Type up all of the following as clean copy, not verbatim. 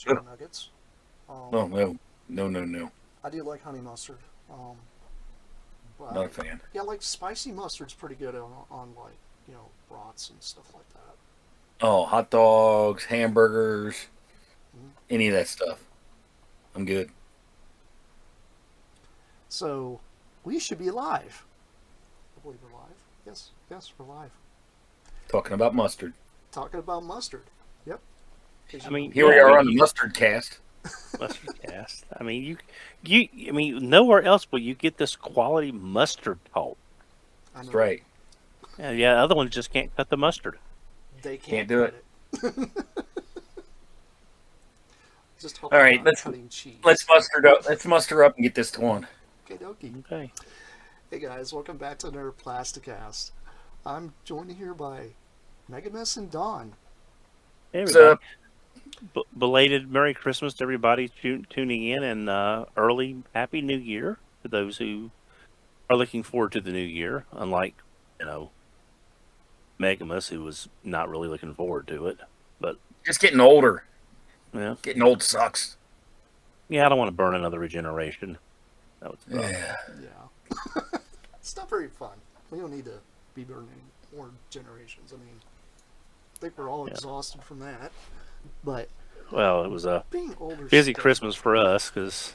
chicken nuggets. Um, Oh no, no, no, no, I do like honey mustard. Um, not a but fan. yeah, like spicy mustard's pretty good on like brats and stuff like that. Oh, hot dogs, hamburgers, Mhm. any of that stuff. I'm good. So we should be live. I believe we're live. Yes, yes, we're live. Talking about mustard. Talking about mustard. Yep. Because I mean, Here we yeah, I are mean, on the mustard cast. mustard cast. I mean, I mean, nowhere else will you get this quality mustard talk. I That's know right. Yeah, other ones just can't cut the mustard. they Can't can't do cut it. it. Just hope All they're right, not cutting let's cheese. muster up. Let's muster up and get this going. Okay, dokie. Okay. Hey guys, welcome back to another Plasticast. I'm joined here by Megamus and Don. Hey, What's everybody. up? Belated Merry Christmas to everybody tuning in, and early Happy New Year to those who are looking forward to the new year. Unlike, you know, Megamus, who was not really looking forward to it. But Just getting older. yeah, Getting old sucks. yeah, I don't want to burn another regeneration. That was rough. Yeah. Yeah. It's not very fun. We don't need to be burning more generations. I mean, I think we're all Yeah. exhausted from that. But Well, it was a being older busy stinks. Christmas for us because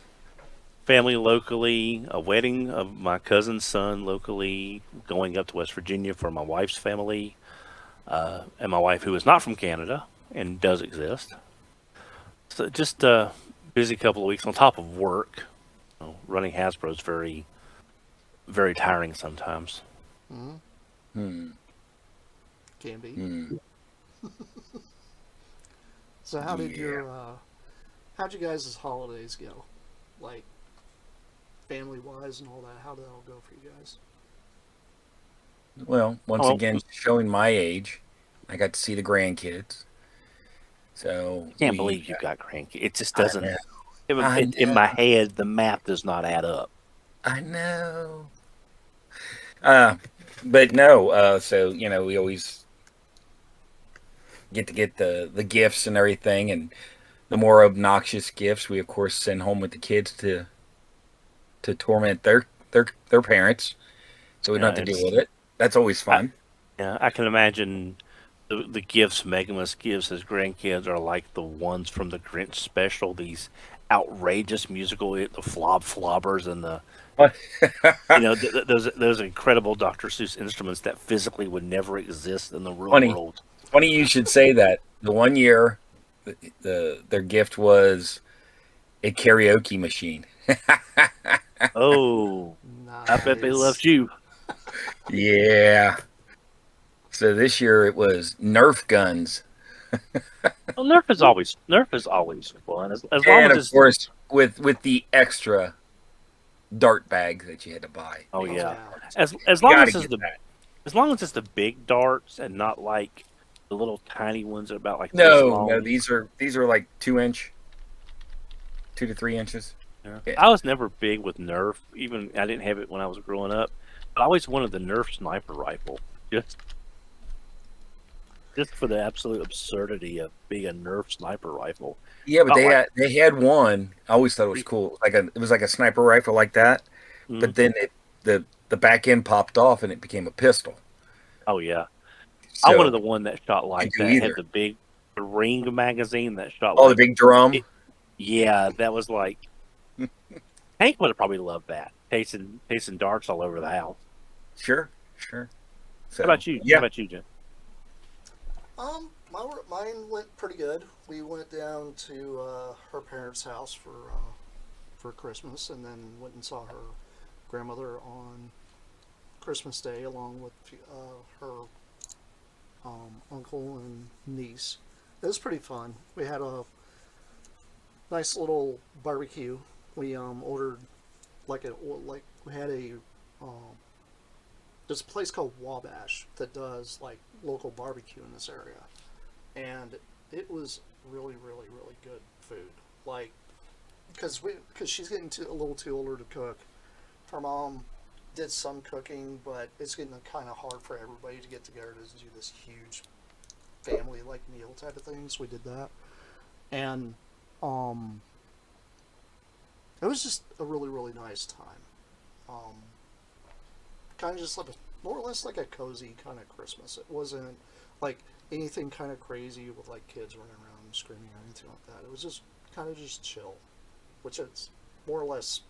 family locally, a wedding of my cousin's son locally, going up to West Virginia for my wife's family, and my wife who is not from Canada and does exist. So just a busy couple of weeks on top of work. Running Hasbro is very, very tiring sometimes. Mm-hmm. Hmm. Can be. Hmm. So how did Yeah. how'd you guys' holidays go? Like family wise and all that. How did it all go for you guys? Well, once Oh, again, showing my age, I got to see the grandkids. So can't we. believe you got cranky. It just I doesn't. know. I In my know. head, the math does not add up. I know. Uh, but no. So we always get the gifts and everything, and the more obnoxious gifts we of course send home with the kids to torment their parents, so we don't Yeah, have to deal it's with it. That's always I, fun. yeah, I can imagine the gifts Megamus gives his grandkids are like the ones from the Grinch special. These outrageous musical, the flobbers and the those incredible Dr. Seuss instruments that physically would never exist in the real funny, world. funny you should say that. The one year, their gift was a karaoke machine. Oh, I bet they Nice. loved you. Yeah. So this year it was Nerf guns, Well, Nerf is always fun as long and as of it's course with the extra dart bag that you had to buy. oh Oh yeah, yeah. as You long got to as it's get the that. as long as it's the big darts and not like the little tiny ones that are about like this No, no, long. these are like 2 inch, 2 to 3 inches. Yeah. Yeah. I was never big with Nerf. Even I didn't have it when I was growing up. But I always wanted the Nerf sniper rifle, just just for the absolute absurdity of being a Nerf sniper rifle. Yeah, but Not like they had one. I always thought it was cool. It was like a sniper rifle like that, mm, but then the back end popped off and it became a pistol. oh yeah, I wanted So the one that shot you like do that. Had either. the big ring magazine that shot Oh, the like big drum. it. Yeah, that was like Hank would have probably loved that. Chasing darts all over the house. Sure, sure. How So about you? How yeah, about you, Jim? Mine went pretty good. We went down to her parents' house for Christmas, and then went and saw her grandmother on Christmas Day, along with her uncle and niece. It was pretty fun. We had a nice little barbecue. We ordered like we had a um, there's a place called Wabash that does like local barbecue in this area, and it was really good food. Like because she's getting a little too older to cook. Her mom did some cooking, but it's getting kind of hard for everybody to get together to do this huge family like meal type of things. We did that, and Um, it was just a really, really nice time. Um, kind of just like more or less like a cozy kind of Christmas. It wasn't like anything kind of crazy with like kids running around and screaming or anything like that. It was just kind of just chill, which is more or less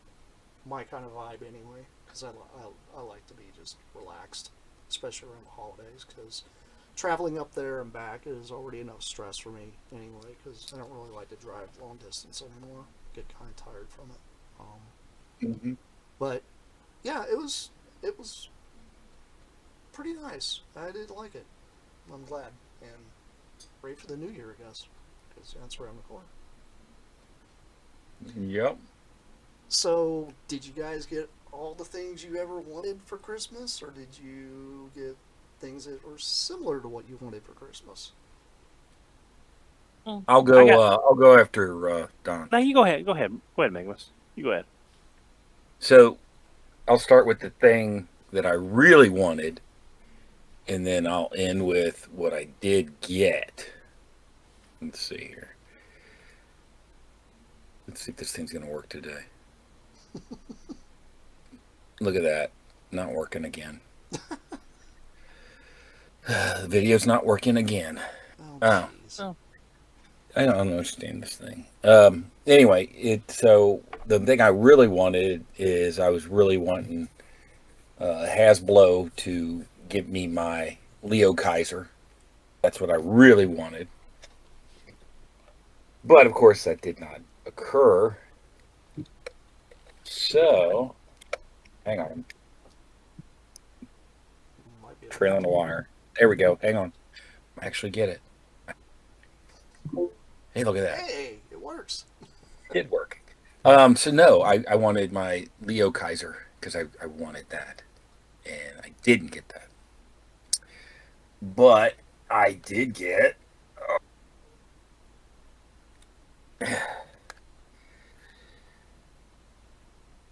my kind of vibe anyway. Because I like to be just relaxed, especially around the holidays. Because traveling up there and back is already enough stress for me anyway. Because I don't really like to drive long distance anymore. Get kind of tired from it. Hmm. But yeah, it was pretty nice. I did like it. I'm glad and ready for the new year, I guess, because that's around the corner. Yep. So, did you guys get all the things you ever wanted for Christmas, or did you get things that were similar to what you wanted for Christmas? Mm. I'll I go. got. I'll go after Don. Now you go ahead. Go ahead. Go ahead, Magnus. You go ahead. So I'll start with the thing that I really wanted, and then I'll end with what I did get. Let's see here. Let's see if this thing's gonna work today. Look at that. Not working again. The video's not working again. Oh, Oh, jeez. Oh. I don't understand this thing. Anyway, so the thing I really wanted is I was really wanting Hasbro to give me my Leo Kaiser. That's what I really wanted. But of course, that did not occur. So, hang on, Might be a trailing the wire. There we go. Hang on, I actually get it. Hey, look at that. Hey, it works. It did work. So no, I wanted my Leo Kaiser because I wanted that, and I didn't get that. But I did get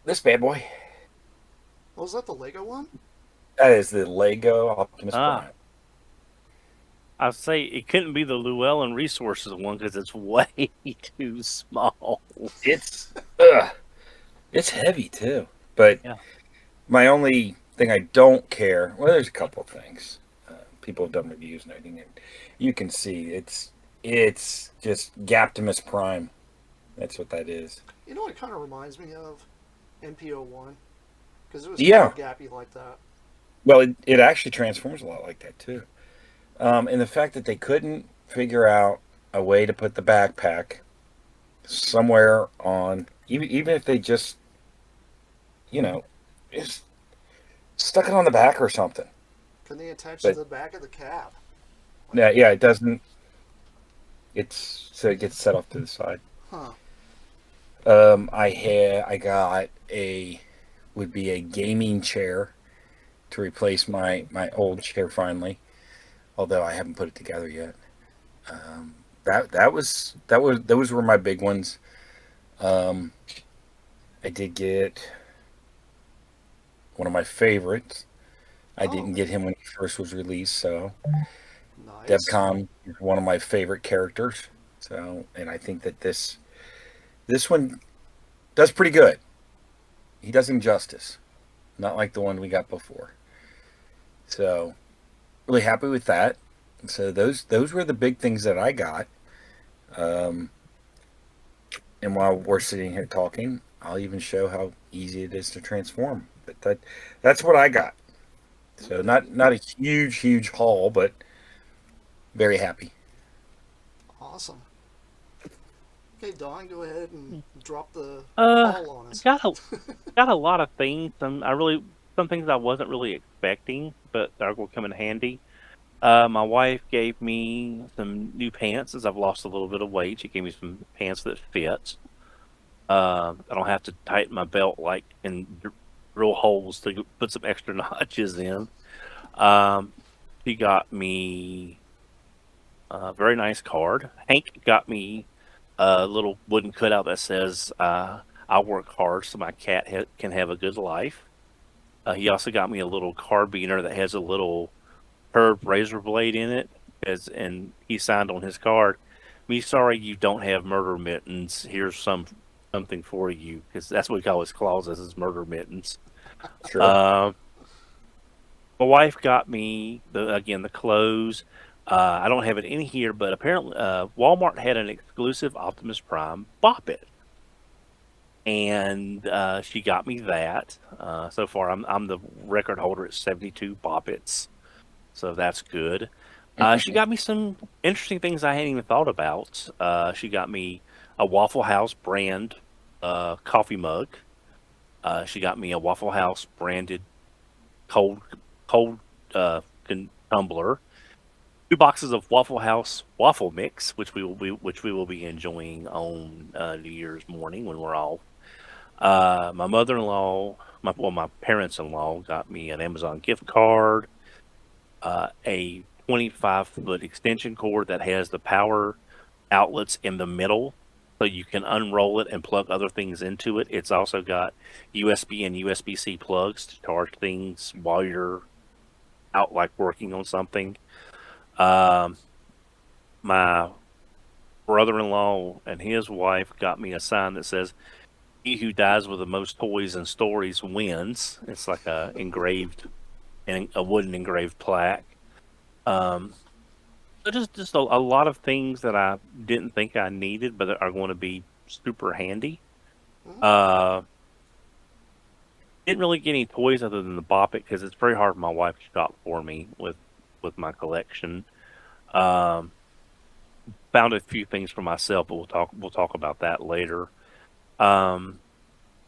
this bad boy. Oh, was that the Lego one? That is the Lego Optimus Ah, Prime. I'd say it couldn't be the Llewellyn Resources one because it's way too small. It's ugh, it's heavy too. But Yeah. my only thing I don't care. Well, there's a couple of things. People have done reviews and everything, and you can see it's just Gaptimus Prime. That's what that is. You know what it kind of reminds me of? NPO1. Because it was kind Yeah. of gappy like that. Well, it actually transforms a lot like that too. And the fact that they couldn't figure out a way to put the backpack somewhere on, even if they just, you know, just stuck it on the back or something. Can they attach to But the back of the cab? Like, yeah, it doesn't. It's so it gets set off to the side. huh. I got a would be a gaming chair to replace my old chair finally. Although I haven't put it together yet. That was those were my big ones. Um, I did get one of my favorites. I Oh, didn't get him when he first was released, so nice. Debcom is one of my favorite characters. So, and I think that this one does pretty good. He does him justice, not like the one we got before. So, really happy with that. So those were the big things that I got. Um, and while we're sitting here talking, I'll even show how easy it is to transform. But that's what I got. So not a huge haul, but very happy. Awesome. Okay, Don, go ahead and drop the Uh, haul on us. got a lot of things. Some things I wasn't really expecting, but are going to come in handy. My wife gave me some new pants as I've lost a little bit of weight. She gave me some pants that fit. I don't have to tighten my belt like in drill holes to put some extra notches in. Um, she got me a very nice card. Hank got me a little wooden cutout that says, "I work hard so my cat can have a good life." He also got me a little carbiner that has a little curved razor blade in it, and he signed on his card, Me sorry you don't have murder mittens. Here's something for you, because that's what we call his clauses is murder mittens. Sure. Uh, my wife got me the clothes. I don't have it in here, but apparently Walmart had an exclusive Optimus Prime Bop It, and she got me that. So far, I'm the record holder at 72 Bop Its, so that's good. She got me some interesting things I hadn't even thought about. She got me a Waffle House brand coffee mug. She got me a Waffle House branded cold tumbler. 2 boxes of Waffle House waffle mix, which we will be enjoying on New Year's morning when we're off. My mother-in-law, my parents-in-law got me an Amazon gift card, a 25-foot extension cord that has the power outlets in the middle, so you can unroll it and plug other things into it. It's also got USB and USB-C plugs to charge things while you're out, like working on something. Um, my brother-in-law and his wife got me a sign that says, "He who dies with the most toys and stories wins." It's like a wooden engraved plaque. Um, so just a lot of things that I didn't think I needed, but that are going to be super handy. Mhm. Didn't really get any toys other than the Bop It, because it's very hard for my wife to shop for me with my collection. Um, Found a few things for myself, but we'll talk about that later. Um,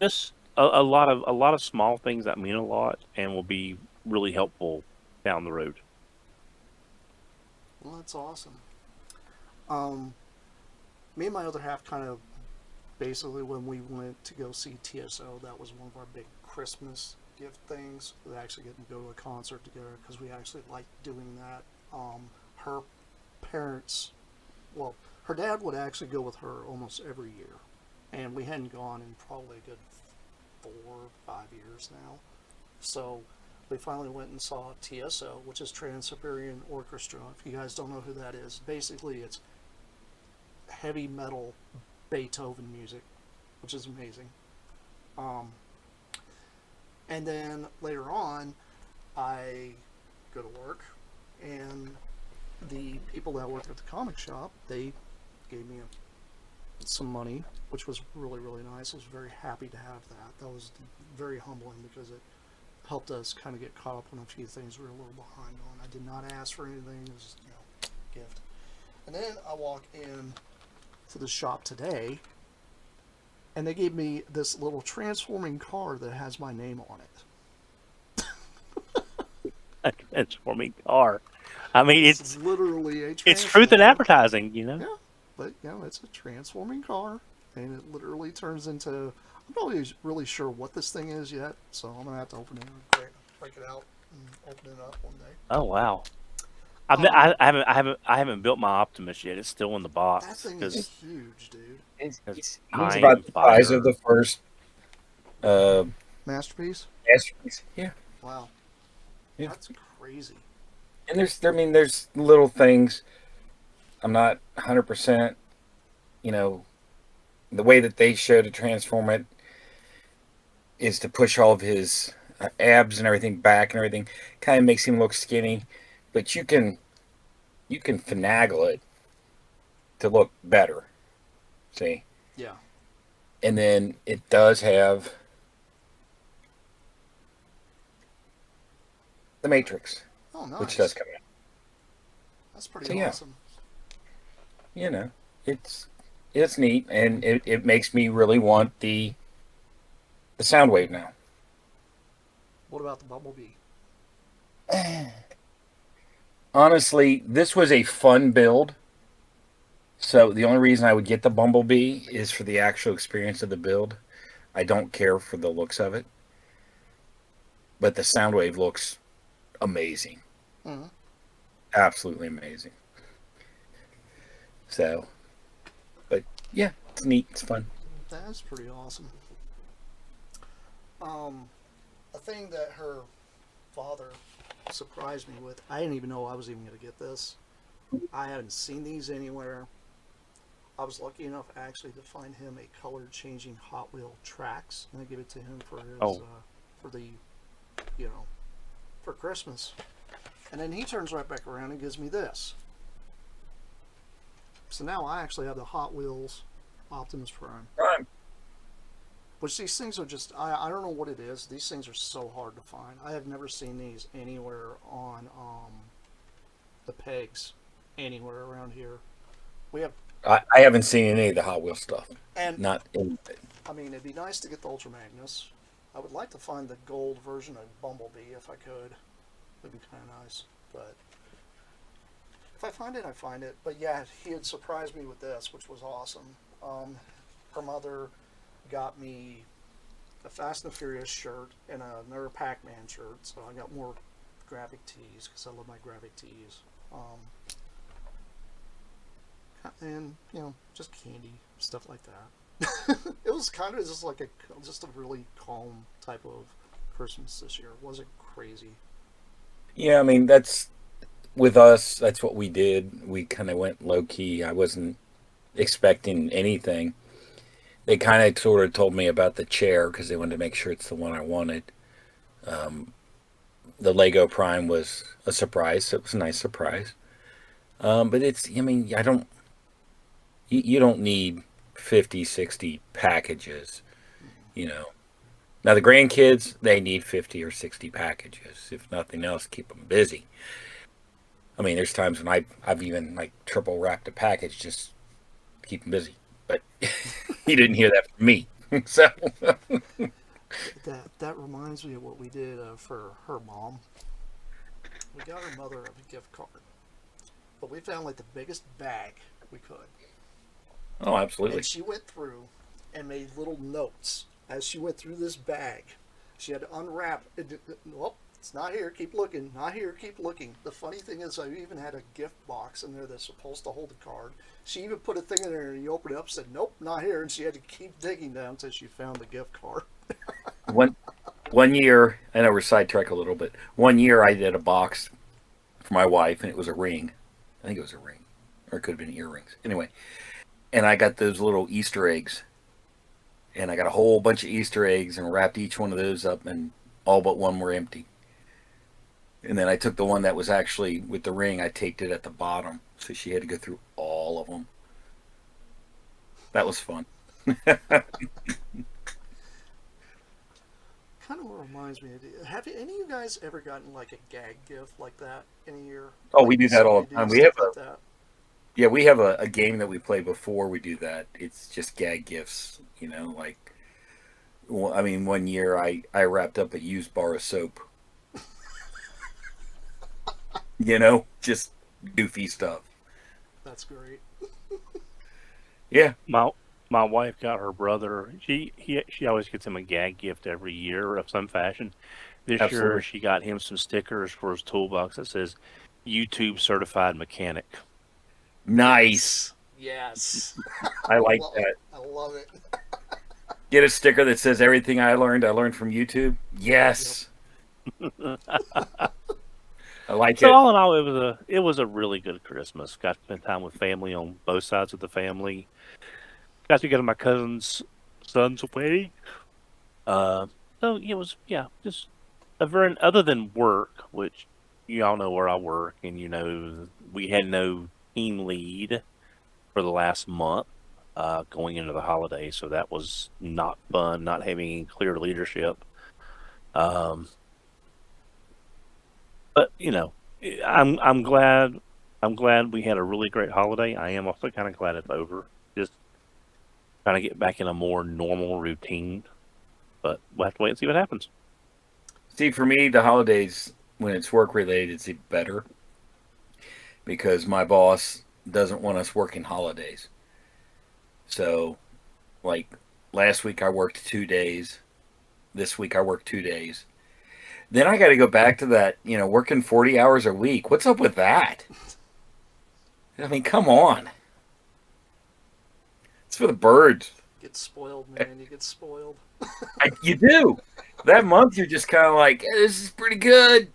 just a lot of small things that mean a lot and will be really helpful down the road. Well, that's awesome. Um, Me and my other half kind of basically when we went to go see TSO, that was one of our big Christmas gift things. We actually getting to go to a concert together because we actually like doing that. Her parents, well, her dad would actually go with her almost every year, and we hadn't gone in probably a good 4 or 5 years now. So we finally went and saw TSO, which is Trans Siberian Orchestra. If you guys don't know who that is, basically it's heavy metal Beethoven music, which is amazing. Um, and then later on, I go to work, and the people that worked at the comic shop, they gave me some money, which was really, really nice. I was very happy to have that. That was very humbling because it helped us kind of get caught up on a few things we were a little behind on. I did not ask for anything. It was, gift. And then I walk in to the shop today, and they gave me this little transforming car that has my name on it. A transforming car. I mean, It's literally a it's truth in transformer. advertising, you know. Yeah, but it's a transforming car, and it literally turns into. I'm not really sure what this thing is yet, so I'm gonna have to open it and break it out and open it up one day. Oh wow. Um, I haven't built my Optimus yet. It's still in the that box thing is because huge, dude. He's time about the size of fire. the first uh, Masterpiece. masterpiece. Yeah, Wow, yeah. that's crazy. And there's little things. I'm not 100%. You know, the way that they show to transform it is to push all of his abs and everything back and everything. Kind of makes him look skinny, but you can finagle it to look better. See, Yeah. and then it does have the Matrix, Oh, which does nice. come out. That's pretty So yeah, awesome. you know, it's it's neat, and it makes me really want the Soundwave now. What about the Bumblebee? Honestly, this was a fun build. So the only reason I would get the Bumblebee is for the actual experience of the build. I don't care for the looks of it, but the Soundwave looks amazing, Mm-hmm. absolutely amazing. So, but yeah, it's neat, it's fun. That's pretty awesome. Um, a thing that her father surprised me with. I didn't even know I was even going to get this. I hadn't seen these anywhere. I was lucky enough actually to find him a color changing Hot Wheel tracks, and I give it to him for his Oh, for the you know for Christmas. And then he turns right back around and gives me this. So now I actually have the Hot Wheels Optimus Prime. Prime. Which these things are just, I don't know what it is. These things are so hard to find. I have never seen these anywhere on the pegs anywhere around here. We have, I haven't seen any of the Hot Wheels stuff. and Not in. I mean, it'd be nice to get the Ultra Magnus. I would like to find the gold version of Bumblebee if I could. It'd be kind of nice. But if I find it, I find it. But yeah, he had surprised me with this, which was awesome. Her mother got me a Fast and Furious shirt and another Pac-Man shirt, so I got more graphic tees because I love my graphic tees. And just candy, stuff like that. It was kind of just like just a really calm type of Christmas this year. It wasn't crazy. Yeah, I mean that's with us. That's what we did. We kind of went low key. I wasn't expecting anything. They kind of sort of told me about the chair because they wanted to make sure it's the one I wanted. Um, the Lego Prime was a surprise. It was a nice surprise. But it's, I mean, I don't, you don't need 50, 60 packages, you know. Now, the grandkids, they need 50 or 60 packages. If nothing else, keep them busy. I mean, there's times when I've even like triple wrapped a package just to keep them busy. But he didn't hear that from me. So, That reminds me of what we did for her mom. We got her mother a gift card, but we found like the biggest bag we could. oh, absolutely. And she went through and made little notes as she went through this bag. She had to unwrap it. Well, it's not here. Keep looking. Not here. Keep looking. The funny thing is, I even had a gift box in there that's supposed to hold the card. She even put a thing in there, and you open it up, said, "Nope, not here," and she had to keep digging down until she found the gift card. One one year, I know we're sidetracked a little bit. One year, I did a box for my wife, and it was a ring. I think it was a ring, or it could have been earrings. Anyway, and I got those little Easter eggs, and I got a whole bunch of Easter eggs, and wrapped each one of those up, and all but one were empty. And then I took the one that was actually with the ring, I taped it at the bottom, so she had to go through all of them. That was fun. Kind of reminds me. Have any of you guys ever gotten like a gag gift like that in a year? Oh, Like we do that all somebody the do time. stuff like that. We have a game that we play before we do that. It's just gag gifts, like, well, I mean, one year I wrapped up a used bar of soap, just goofy stuff. That's great. Yeah, my wife got her brother. She always gets him a gag gift every year of some fashion. This year absolutely. she got him some stickers for his toolbox that says YouTube certified mechanic. Nice. Yes. I I like love it. that. I love it. Get a sticker that says everything I learned from YouTube. Yep. Yes. I like So it. all in all, it was a really good Christmas. Got to spend time with family on both sides of the family. Got to go to my cousin's son's wedding. Uh, so it was, yeah, just a very, other than work, which you all know where I work, and we had no team lead for the last month going into the holidays, so that was not fun, not having clear leadership. Um, but I'm glad we had a really great holiday. I am also kind of glad it's over. Just trying to get back in a more normal routine, but we'll have to wait and see what happens. See, for me, the holidays, when it's work related, it's even better because my boss doesn't want us working holidays. So, like last week, I worked 2 days. This week, I worked 2 days. Then I got to go back to that, working 40 hours a week. What's up with that? I mean, come on. It's for the birds. Get spoiled, man. You get spoiled. You do. That month, you're just kind of like, "Hey, this is pretty good.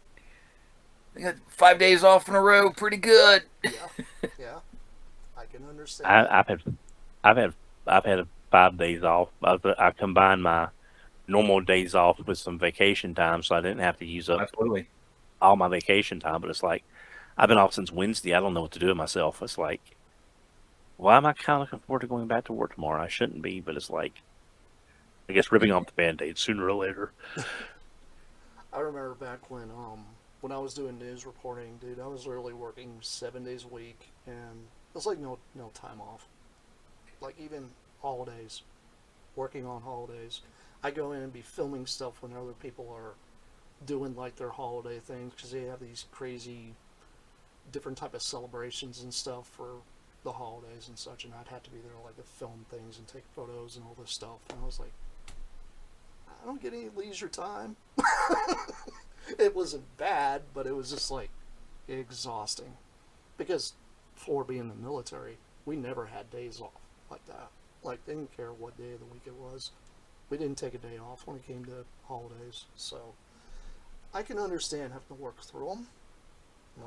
I got 5 days off in a row. Pretty good." Yeah. Yeah. I can understand I, that. I've had I've had I've had 5 days off. I combined my normal days off with some vacation time, so I didn't have to use up Absolutely. all my vacation time. But it's like I've been off since Wednesday. I don't know what to do with myself. It's like, why am I kind of looking forward to going back to work tomorrow? I shouldn't be, but it's like, I guess ripping off the band-aid sooner or later. I remember back when I was doing news reporting, dude, I was literally working 7 days a week, and it was like no time off. Like even holidays, working on holidays. I go in and be filming stuff when other people are doing like their holiday things because they have these crazy different type of celebrations and stuff for the holidays and such, and I'd have to be there like to film things and take photos and all this stuff. And I was like, I don't get any leisure time. It wasn't bad, but it was just like exhausting because for being in the military, we never had days off like that. Like they didn't care what day of the week it was. We didn't take a day off when it came to holidays, so I can understand having to work through them.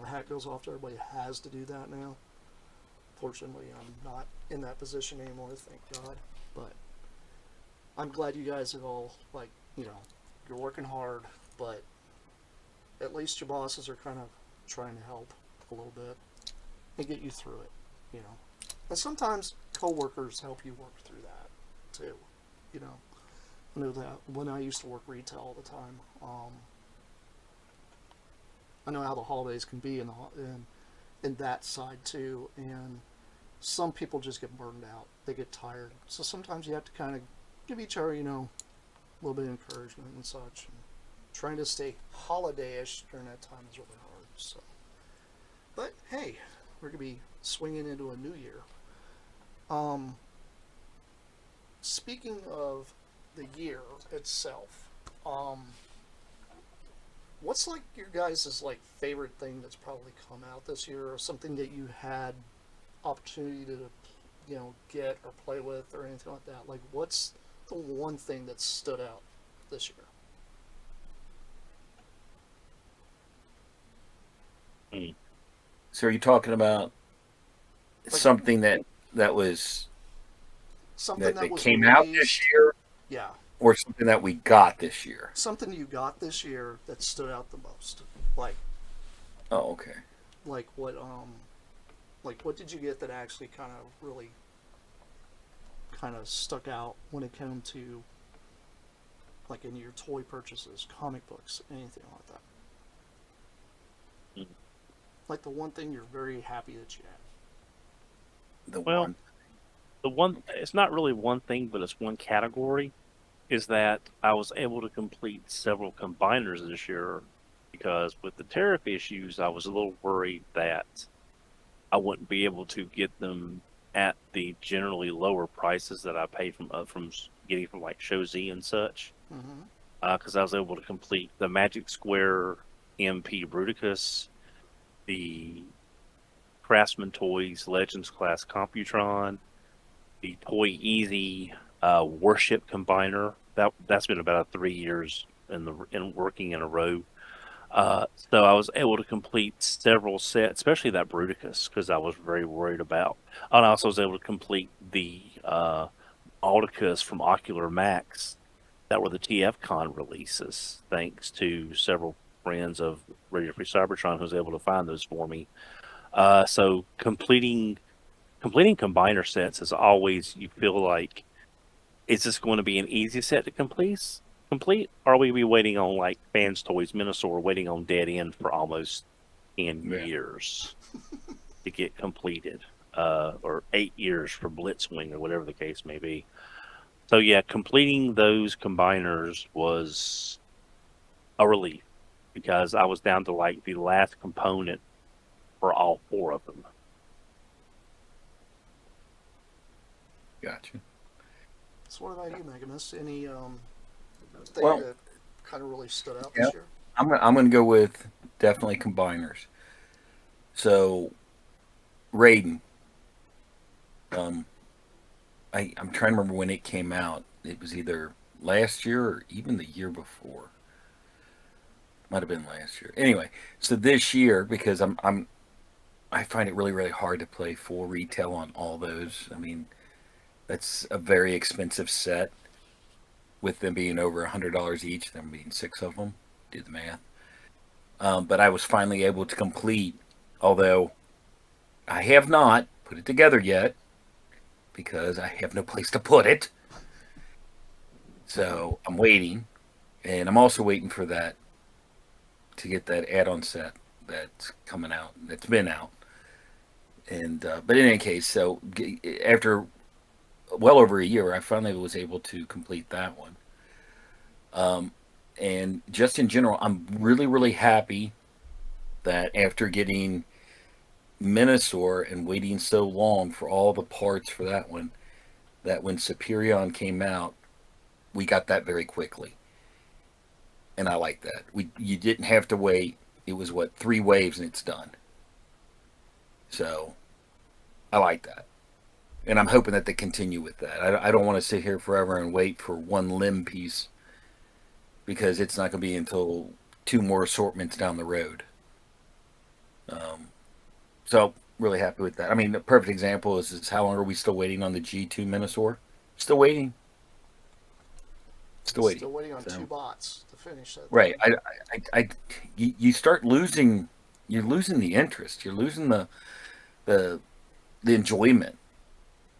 My hat goes off to everybody who has to do that now. Fortunately, I'm not in that position anymore, thank God. But I'm glad you guys have all, like, you're working hard, but at least your bosses are kind of trying to help a little bit and get you through it. And sometimes coworkers help you work through that too. You know, I know that when I used to work retail all the time. I know how the holidays can be in that side too, and some people just get burned out. They get tired, so sometimes you have to kind of give each other, a little bit of encouragement and such. And trying to stay holiday-ish during that time is really hard. So, but hey, we're gonna be swinging into a new year. Um, Speaking of the year itself, what's like your guys' like favorite thing that's probably come out this year, or something that you had opportunity to, get or play with or anything like that? Like, what's the one thing that stood out this year? Mm. So are you talking about Like something that was something that that was came out this released, year, yeah, or something that we got this year? something you got this year that stood out the most. Like, Oh, okay. like what, like what did you get that actually kind of really kind of stuck out when it came to like in your toy purchases, comic books, anything like that? Mm. Like the one thing you're very happy that you The Well, one. it's not really one thing, but it's one category, is that I was able to complete several combiners this year because with the tariff issues, I was a little worried that I wouldn't be able to get them at the generally lower prices that I paid from getting from like Show Z and such. had. Mm-hmm. Because I was able to complete the Magic Square MP Bruticus, the Craftsman Toys Legends Class Computron, the Toy Easy Warship Combiner. That's been about 3 years in working in a row. So I was able to complete several sets, especially that Bruticus, because I was very worried about. And I also was able to complete the Aldicus from Ocular Max that were the TFCon releases, thanks to several friends of Radio Free Cybertron who was able to find those for me. So completing combiner sets is always, you feel like, is this going to be an easy set to complete? Or are we be waiting on like Fans Toys Minosaur waiting on dead end for almost 10 Yeah. years to get completed? Or 8 years for Blitzwing or whatever the case may be. So yeah, completing those combiners was a relief because I was down to like the last component for all four of them. Gotcha. So what about you, Megamus? Any thing Well, that kind of really stood out yeah, this year? I'm gonna go with definitely combiners. So Raiden. Um, I'm trying to remember when it came out. It was either last year or even the year before. Might have been last year. Anyway, so this year, because I find it really hard to play full retail on all those. I mean, That's a very expensive set, with them being over $100 each, them being six of them. Do the math. But I was finally able to complete, although I have not put it together yet because I have no place to put it. So I'm waiting, and I'm also waiting for that to get that add-on set that's coming out. That's been out, and but in any case, so after well over a year, I finally was able to complete that one. Um, and just in general, I'm really, really happy that after getting Minosaur and waiting so long for all the parts for that one, that when Superion came out, we got that very quickly, and I like that. We You didn't have to wait. It was what, 3 waves and it's done. So I like that, and I'm hoping that they continue with that. I don't want to sit here forever and wait for one limb piece because it's not going to be until 2 more assortments down the road. Um, so really happy with that. I mean, the perfect example is how long are we still waiting on the G2 Minosaur? Still waiting. Still waiting. Still waiting on two So bots to finish that right, thing. you start losing. You're losing the interest. You're losing the the enjoyment.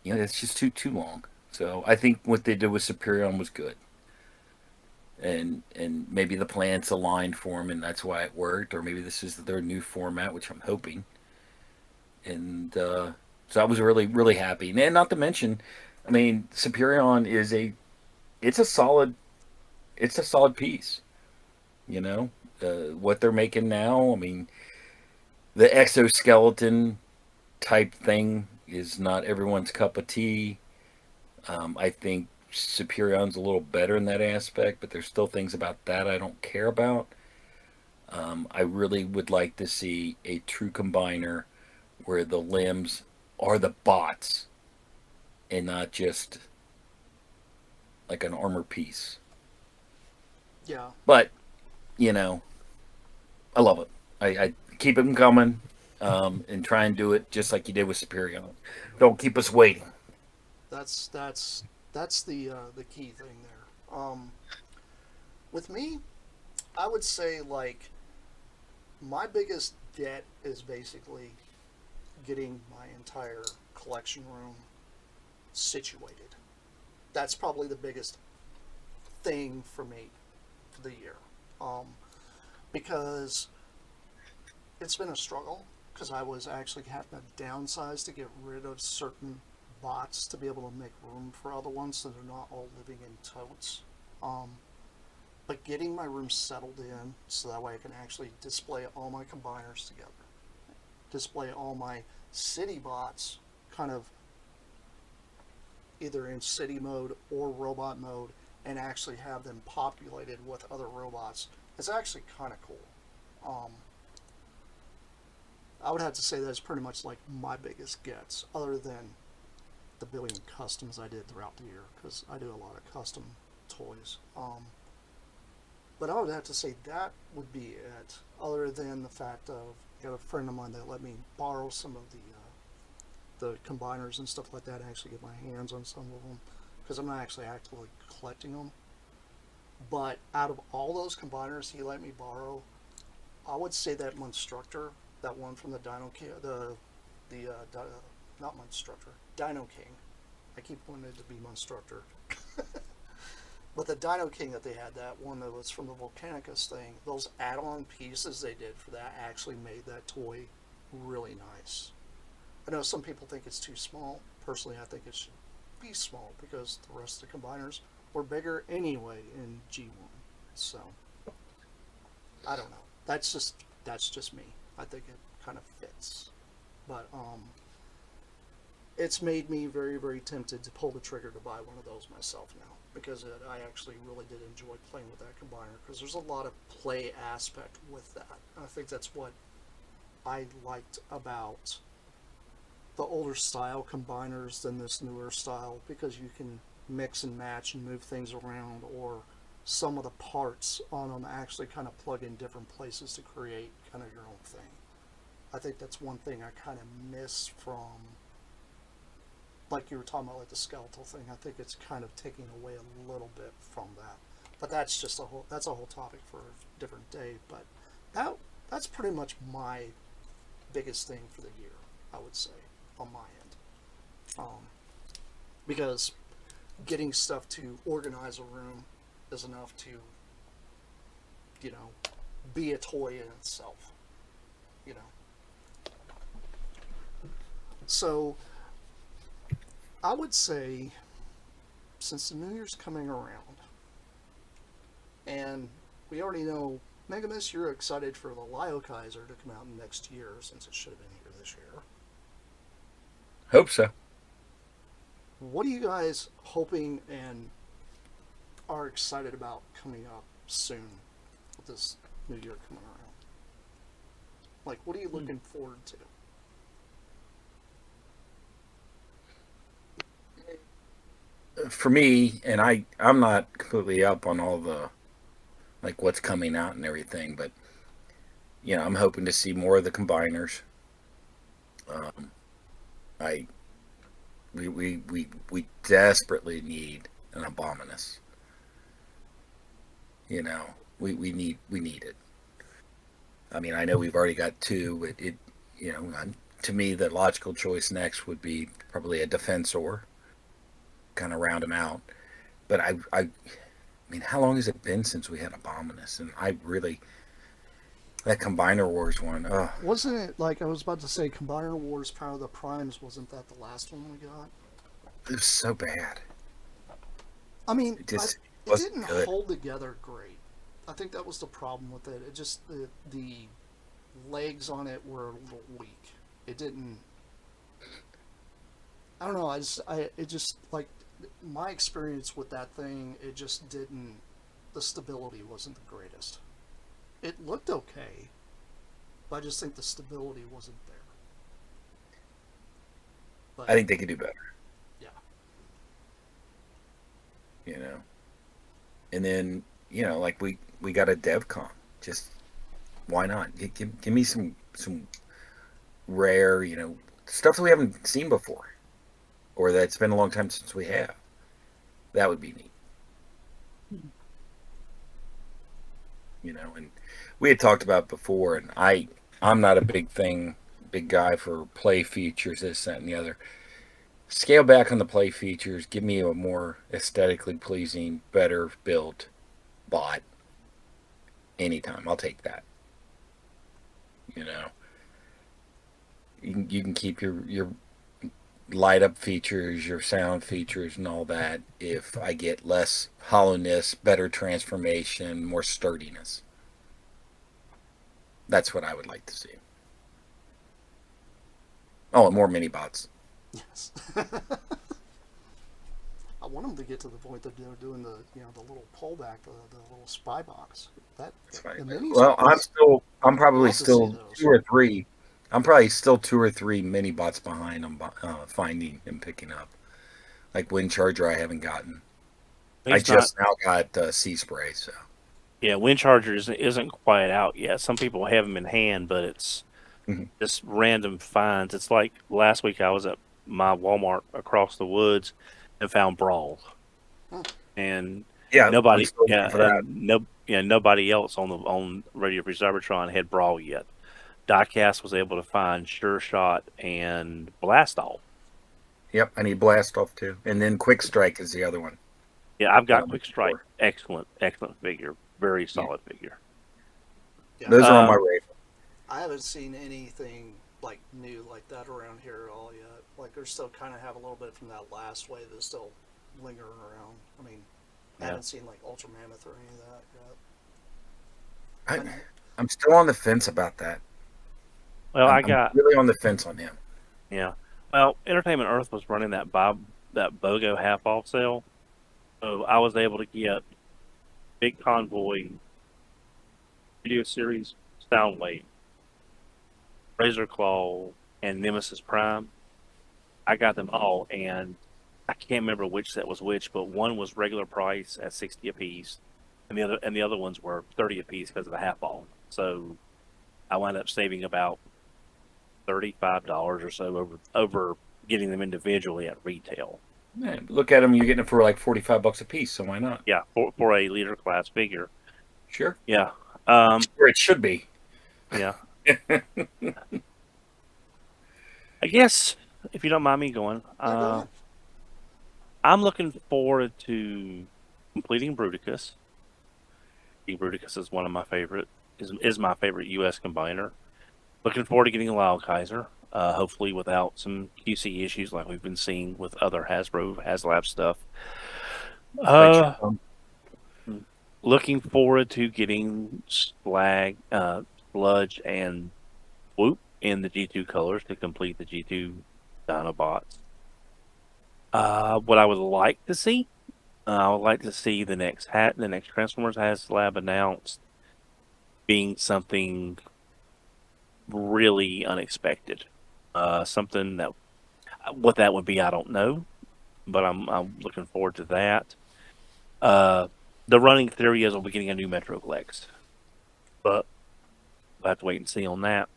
It's just too long. So I think what they did with Superion was good, and maybe the plans aligned for them, and that's why it worked. Or maybe this is their new format, which I'm hoping. And so I was really really happy. And not to mention, I mean, Superion is it's a solid it's a solid piece. You know, what they're making now. I mean, the exoskeleton type thing is not everyone's cup of tea. I think Superion's a little better in that aspect, but there's still things about that I don't care about. I really would like to see a true combiner where the limbs are the bots and not just like an armor piece. Yeah, But, you know, I love it. I keep them coming, and try and do it just like you did with Superior. Don't keep us waiting. that's that's that's the key thing there. With me, I would say like my biggest debt is basically getting my entire collection room situated. That's probably the biggest thing for me for the year. Um, because it's been a struggle because I was actually having to downsize to get rid of certain bots to be able to make room for other ones so they're not all living in totes. Um, but getting my room settled in so that way I can actually display all my combiners together, display all my city bots kind of either in city mode or robot mode and actually have them populated with other robots is actually kind of cool. Um, I would have to say that's pretty much like my biggest gets, other than the billion customs I did throughout the year, because I do a lot of custom toys. But I would have to say that would be it, other than the fact of I got a friend of mine that let me borrow some of the combiners and stuff like that, and actually get my hands on some of them, because I'm not actually actively collecting them. But out of all those combiners he let me borrow, I would say that Monstructor, that one from the Dino King, not Monstructor, Dino King. I keep wanting it to be Monstructor. But the Dino King that they had, that one that was from the Volcanicus thing, those add-on pieces they did for that actually made that toy really nice. I know some people think it's too small. Personally, I think it should be small because the rest of the combiners were bigger anyway in G1. So I don't know. That's just me. I think it kind of fits, but it's made me very very tempted to pull the trigger to buy one of those myself now because I actually really did enjoy playing with that combiner because there's a lot of play aspect with that. I think that's what I liked about the older style combiners than this newer style because you can mix and match and move things around, or some of the parts on them actually kind of plug in different places to create kind of your own thing. I think that's one thing I kind of miss from like you were talking about, like the skeletal thing. I think it's kind of taking away a little bit from that. But that's a whole topic for a different day. But that that's pretty much my biggest thing for the year, I would say, on my end. Because getting stuff to organize a room is enough to, you know, be a toy in itself. You know. So I would say, since the New Year's coming around, and we already know, Megamis, you're excited for the Lio Kaiser to come out next year since it should have been here this year. Hope so. What are you guys hoping and are excited about coming up soon with this new year coming around? Like, what are you looking forward to? For me, and I'm not completely up on all the like what's coming out and everything, but I'm hoping to see more of the combiners. Um, I we desperately need an Abominus. We need it. I mean, I know we've already got two, but to me, the logical choice next would be probably a Defensor, kind of round them out. But I mean, how long has it been since we had Abominus? And I really, that Combiner Wars one, oh, Wasn't it like I was about to say, Combiner Wars Power of the Primes? Wasn't that the last one we got? it was so bad. I mean, It just it wasn't didn't good. hold together great. I think that was the problem with it. It just the legs on it were a little weak. It didn't. I don't know. It just like my experience with that thing. It just didn't. The stability wasn't the greatest. It looked okay, but I just think the stability wasn't there. I But think they could do better, yeah, you know. And then, like we got a DevCon. Just why not? Give me some rare, stuff that we haven't seen before, or that's been a long time since we have. That would be neat, And we had talked about before, and I'm not a big guy for play features, this, that, and the other. Scale back on the play features. Give me a more aesthetically pleasing, better built bot anytime. I'll take that. You know, you can keep your light up features, your sound features, and all that. If I get less hollowness, better transformation, more sturdiness, that's what I would like to see. Oh, and more mini bots. yes. I want them to get to the point that they're doing the little pullback, the little spy box. That That's fine. the minis Well, are nice. I'm I'd probably love to see still those. two or three. I'm probably still two or three mini bots behind on finding and picking up. Like Wind Charger, I haven't gotten. I He's not. just now got Sea Spray, so. Yeah, Wind Charger isn't quite out yet. Some people have them in hand, but it's Mhm. just random finds. It's like last week I was at my Walmart across the woods and found Brawl, Huh. and Yeah, I'm nobody, still yeah, looking for that. and no, yeah, nobody else on Radio Free Cybertron had Brawl yet. Diecast was able to find Sure Shot and Blast Off. Yep, I need Blast Off too, and then Quick Strike is the other one Yeah, I've that got I'm Quick looking Strike. for. Excellent, excellent figure. Very Yeah, solid figure. Yeah, those are on my Um, radar. I haven't seen anything like new like that around here at all yet. Like they're still kind of have a little bit from that last wave that's still lingering around. I mean, I yeah. haven't seen like Ultra Mammoth or any of that yet. I, And I'm still on the fence about that. Well, I I'm got really on the fence on him. yeah. Well, Entertainment Earth was running that BOGO half off sale, so I was able to get Big Convoy Video Series Soundwave, Razor Claw, and Nemesis Prime. I got them all, and I can't remember which set was which, but one was regular price at 60 apiece, and the other ones were 30 apiece because of the half off. So I wound up saving about $35 or so over getting them individually at retail. Man, look at them. You're getting it for like $45 a piece. So why not? Yeah, for a leader class figure. Sure. Yeah. Where it should be. Yeah. I guess if you don't mind me going, Yeah, go ahead. I'm looking forward to completing Bruticus. Bruticus is one of my favorite is my favorite U.S. combiner. Looking forward to getting a Lyle Kaiser, hopefully without some QC issues like we've been seeing with other HasLab stuff. Right. Looking forward to getting Sludge, and Whoop in the G2 colors to complete the G2 Dinobots. What I would like to see, I would like to see the next Transformers HasLab announced being something really unexpected. Something that what that would be, I don't know, but I'm looking forward to that. The running theory is we'll be getting a new Metroplex, but we'll have to wait and see on that.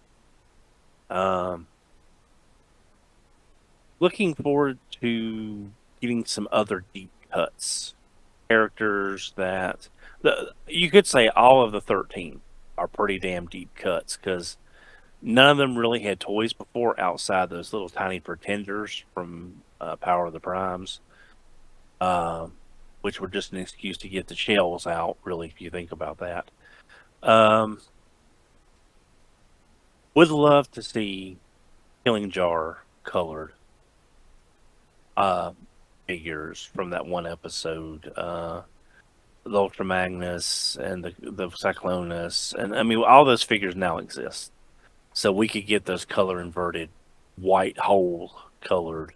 Looking forward to getting some other deep cuts, characters that you could say all of the 13 are pretty damn deep cuts because none of them really had toys before outside those little tiny pretenders from Power of the Primes, which were just an excuse to get the shells out, really, if you think about that. Would love to see Killing Jar colored figures from that one episode. The Ultra Magnus and the Cyclonus. And I mean, all those figures now exist. So we could get those color inverted, white hole colored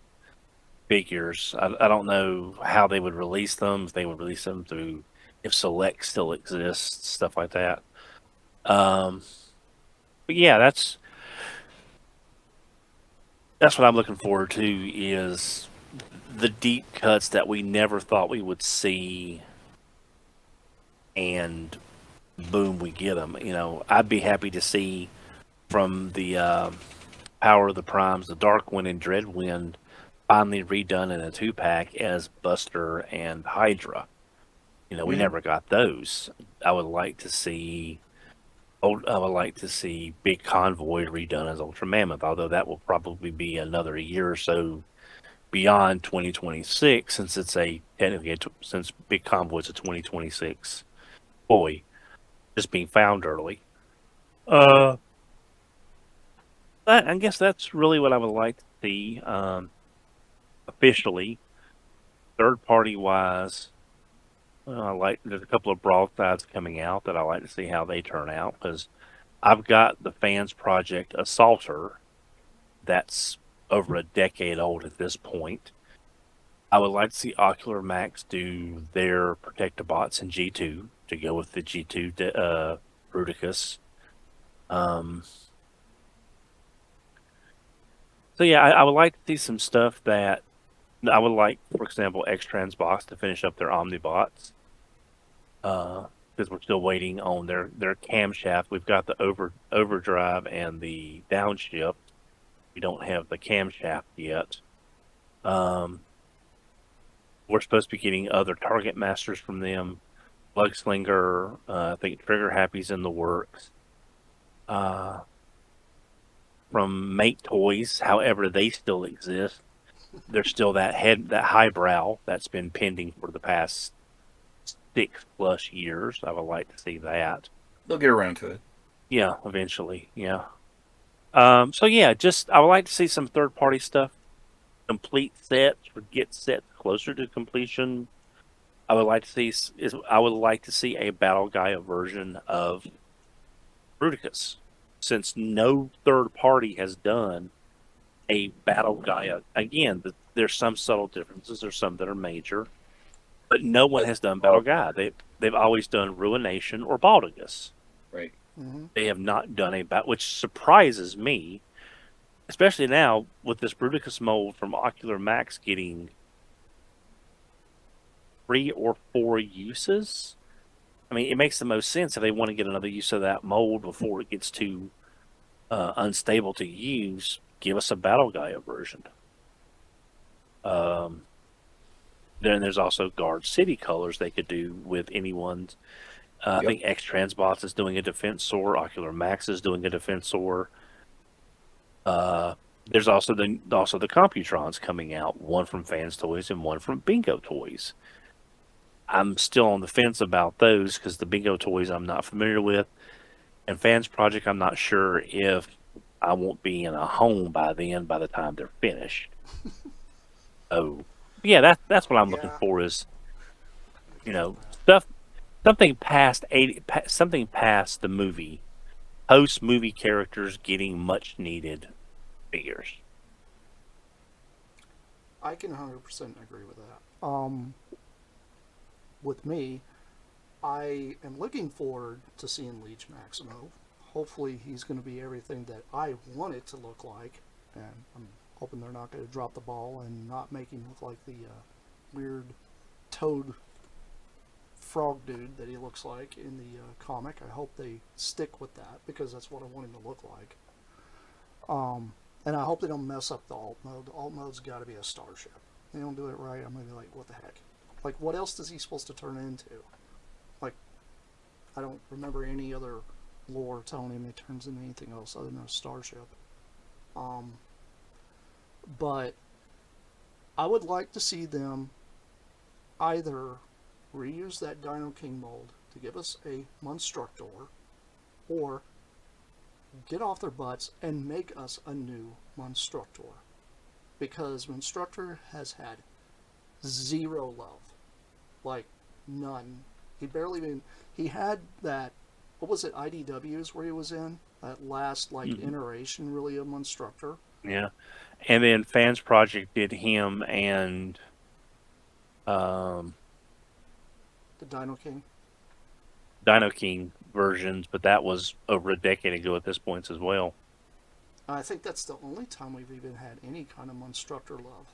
figures. I don't know how they would release them. If they would release them through, if Select still exists, stuff like that. But yeah, that's what I'm looking forward to is the deep cuts that we never thought we would see, and boom, we get them. You know, I'd be happy to see from the Power of the Primes, the Darkwind and Dreadwind finally redone in a 2-pack as Buster and Hydra. You know, we never got those. I would like to see Big Convoy redone as Ultra Mammoth, although that will probably be another year or so beyond 2026, since it's since Big Convoy is a 2026 boy, just being found early. I guess that's really what I would like to see officially. Third party wise, there's a couple of broadsides coming out that I like to see how they turn out because I've got the Fans Project Assaulter that's over a decade old at this point. I would like to see Ocular Max do their Protectobots in G2 to go with the G2 Bruticus. So yeah, I would like to see some stuff that I would like, for example, X-Trans Box to finish up their Omnibots. Because we're still waiting on their camshaft. We've got the overdrive and the downshift. We don't have the camshaft yet. We're supposed to be getting other target masters from them. Slugslinger, I think Trigger Happy's in the works. From Make Toys, however, they still exist. There's still that highbrow that's been pending for the past 6+ years. I would like to see that. They'll get around to it. Yeah, eventually. Yeah. So yeah, I would like to see some third party stuff, complete sets or get sets closer to completion. I would like to see a Battle Gaia version of Bruticus, since no third party has done a Battle Gaia. Again, there's some subtle differences. There's some that are major, but no one has done Battle Gaia. They've always done Ruination or Baldigus. Right. Mm-hmm. They have not done which surprises me, especially now with this Bruticus mold from Ocular Max getting 3 or 4 uses. I mean, it makes the most sense if they want to get another use of that mold before it gets too unstable to use. Give us a Battle Gaia version. Then there's also Guard City colors they could do with anyone's. I Yep. think X Transbots is doing a Defensor. Ocular Max is doing a Defensor. There's also the Computrons coming out, one from Fans Toys and one from Bingo Toys. I'm still on the fence about those because the Bingo Toys I'm not familiar with, and Fans Project I'm not sure if I won't be in a home by then. By the time they're finished, oh yeah, that's what I'm looking Yeah, for is I you get know that. stuff something past 80 something past the movie, post movie characters getting much needed figures. I can 100% agree with that. With me, I am looking forward to seeing Leech Maximo. Hopefully, he's going to be everything that I want it to look like, and I'm hoping they're not going to drop the ball and not make him look like the weird toad frog dude that he looks like in the comic. I hope they stick with that because that's what I want him to look like. And I hope they don't mess up the alt mode. The alt mode's got to be a starship. If they don't do it right, I'm gonna be like, what the heck? Like, what else is he supposed to turn into? Like, I don't remember any other lore telling him he turns into anything else other than a starship. Um, but I would like to see them either reuse that Dino King mold to give us a Monstructor, or get off their butts and make us a new Monstructor. Because Monstructor has had zero love. Like, none. He barely even. He had that. What was it, IDWs where he was in? That last, like, iteration, really, of Monstructor. Yeah, and then Fans Project did him and um, The Dino King. Dino King versions, but that was over a decade ago at this point as well. I think that's the only time we've even had any kind of Monstructor love.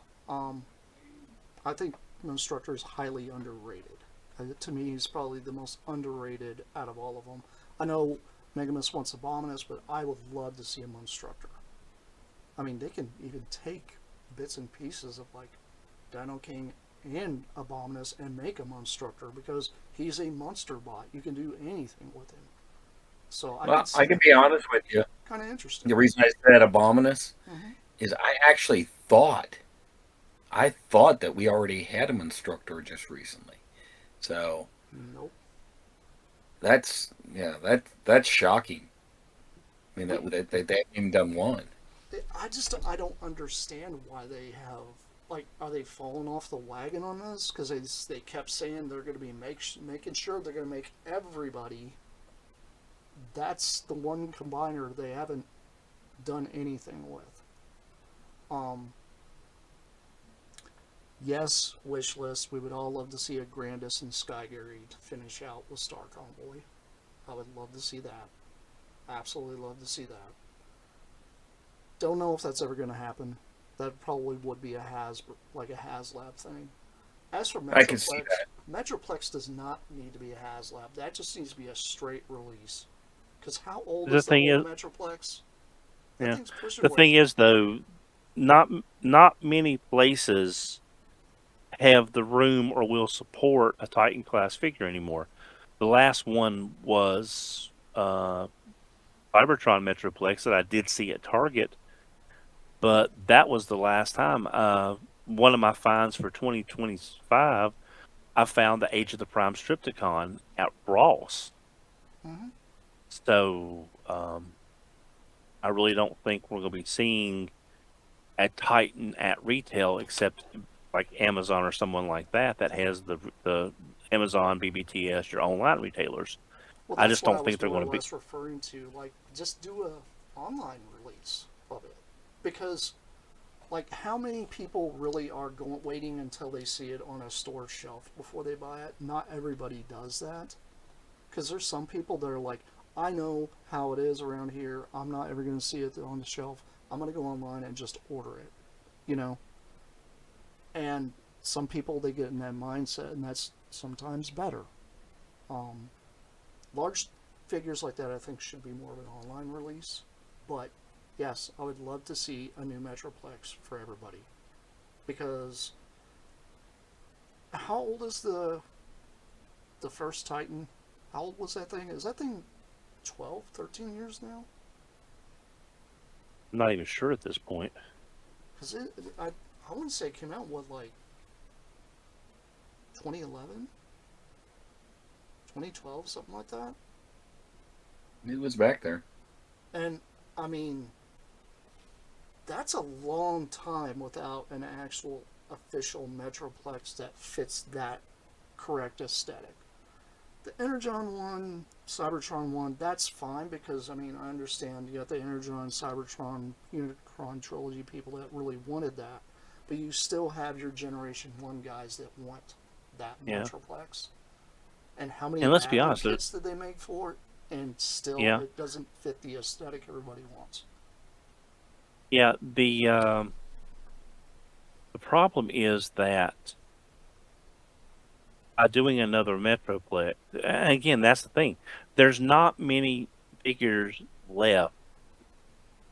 I think Monstructor is highly underrated. To me, he's probably the most underrated out of all of them. I know Megamus wants Abominus, but I would love to see a Monstructor. I mean, they can even take bits and pieces of like Dino King and Abominus and make a Monstructor because he's a monster bot. You can do anything with him. So I Well, could I see can that be honest with you. kind of interesting. The reason I said Abominus Mm-hmm. is I actually thought that we already had a instructor just recently. So Nope. that's shocking. I mean We they haven't even done one. I don't understand why they have like are they falling off the wagon on this because they kept saying they're going to be making sure they're going to make everybody. That's the one combiner they haven't done anything with. Um, yes, wish list. We would all love to see a Grandis and Skygary to finish out with Star Convoy. I would love to see that. Absolutely love to see that. Don't know if that's ever going to happen. That probably would be a HasLab thing. As for I can see Metroplex, that. Metroplex does not need to be a HasLab. That just needs to be a straight release. Because how old The is the thing old is, Metroplex? That yeah, thing's pushing the what? thing is though, not many places have the room or will support a Titan class figure anymore. The last one was Cybertron Metroplex that I did see at Target, but that was the last time. One of my finds for 2025, I found the Age of the Prime Stripticon at Ross. Mm-hmm. So I really don't think we're going to be seeing a Titan at retail, except like Amazon or someone like that has the Amazon, BBTS, your online retailers. Well, I that's just what I don't was think they're more or going to be. less referring to. Like, just do a online release of it, because like, how many people really are going waiting until they see it on a store shelf before they buy it? Not everybody does that, because there's some people that are like, I know how it is around here. I'm not ever going to see it on the shelf. I'm going to go online and just order it, you know. And some people they get in that mindset, and that's sometimes better. Um, Large figures like that, I think, should be more of an online release. But yes, I would love to see a new Metroplex for everybody. because how old is the first Titan? How old was that thing? Is that thing 12, 13 years now? I'm not even sure at this point. Because I want to say it came out, what, like 2011? 2012, something like that? It was back there. And, I mean, that's a long time without an actual official Metroplex that fits that correct aesthetic. The Energon one, Cybertron one, that's fine because, I mean, I understand you got the Energon, Cybertron, Unicron trilogy people that really wanted that. But you still have your Generation 1 guys that want that Yeah. Metroplex. And how many And let's be Magnum honest, kits did they make for it? And still, yeah, it doesn't fit the aesthetic everybody wants. yeah. The problem is that by doing another Metroplex, again, that's the thing. There's not many figures left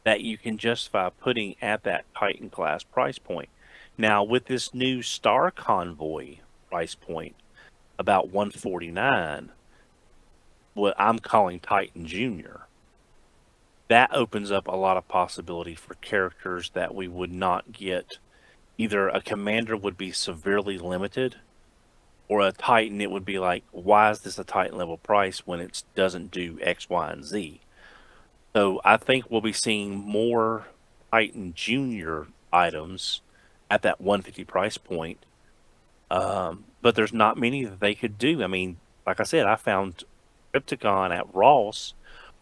that you can justify putting at that Titan class price point. Now, with this new Star Convoy price point, about 149, what I'm calling Titan Junior, that opens up a lot of possibility for characters that we would not get. Either a commander would be severely limited, or a Titan, it would be like, why is this a Titan level price when it doesn't do X, Y, and Z? So I think we'll be seeing more Titan Junior items at that 150 price point. But there's not many that they could do. I mean, like I said, I found Crypticon at Ross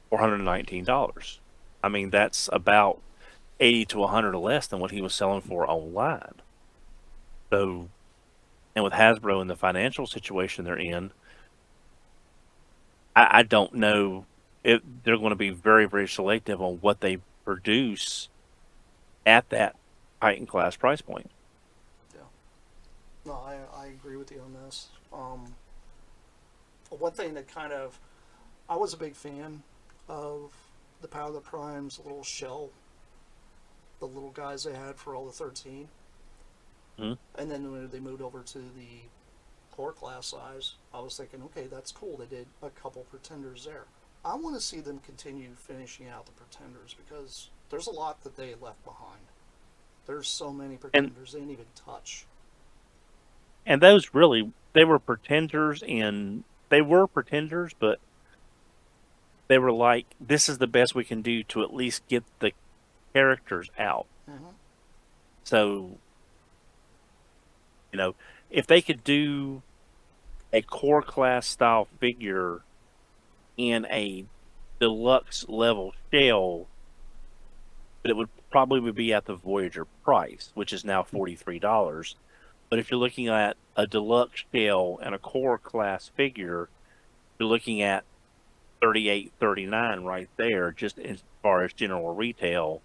for $119. I mean, that's about 80 to 100 less than what he was selling for online. So, and with Hasbro and the financial situation they're in, I don't know if they're going to be very, very selective on what they produce at that Titan class price point. Yeah. No, I agree with you on this. One thing that kind of, I was a big fan of the Power of the Prime's little shell, the little guys they had for all the 13. Hmm? And then when they moved over to the core class size, I was thinking, okay, that's cool. They did a couple pretenders there. I want to see them continue finishing out the pretenders because there's a lot that they left behind. There's so many pretenders they didn't even touch. And those really, they were pretenders, but they were like, this is the best we can do to at least get the characters out. Mm-hmm. So, if they could do a core class style figure in a deluxe level shell, but it would probably be at the Voyager price, which is now $43. But if you're looking at a deluxe shell and a core class figure, you're looking at $38, $39 right there, just as far as general retail.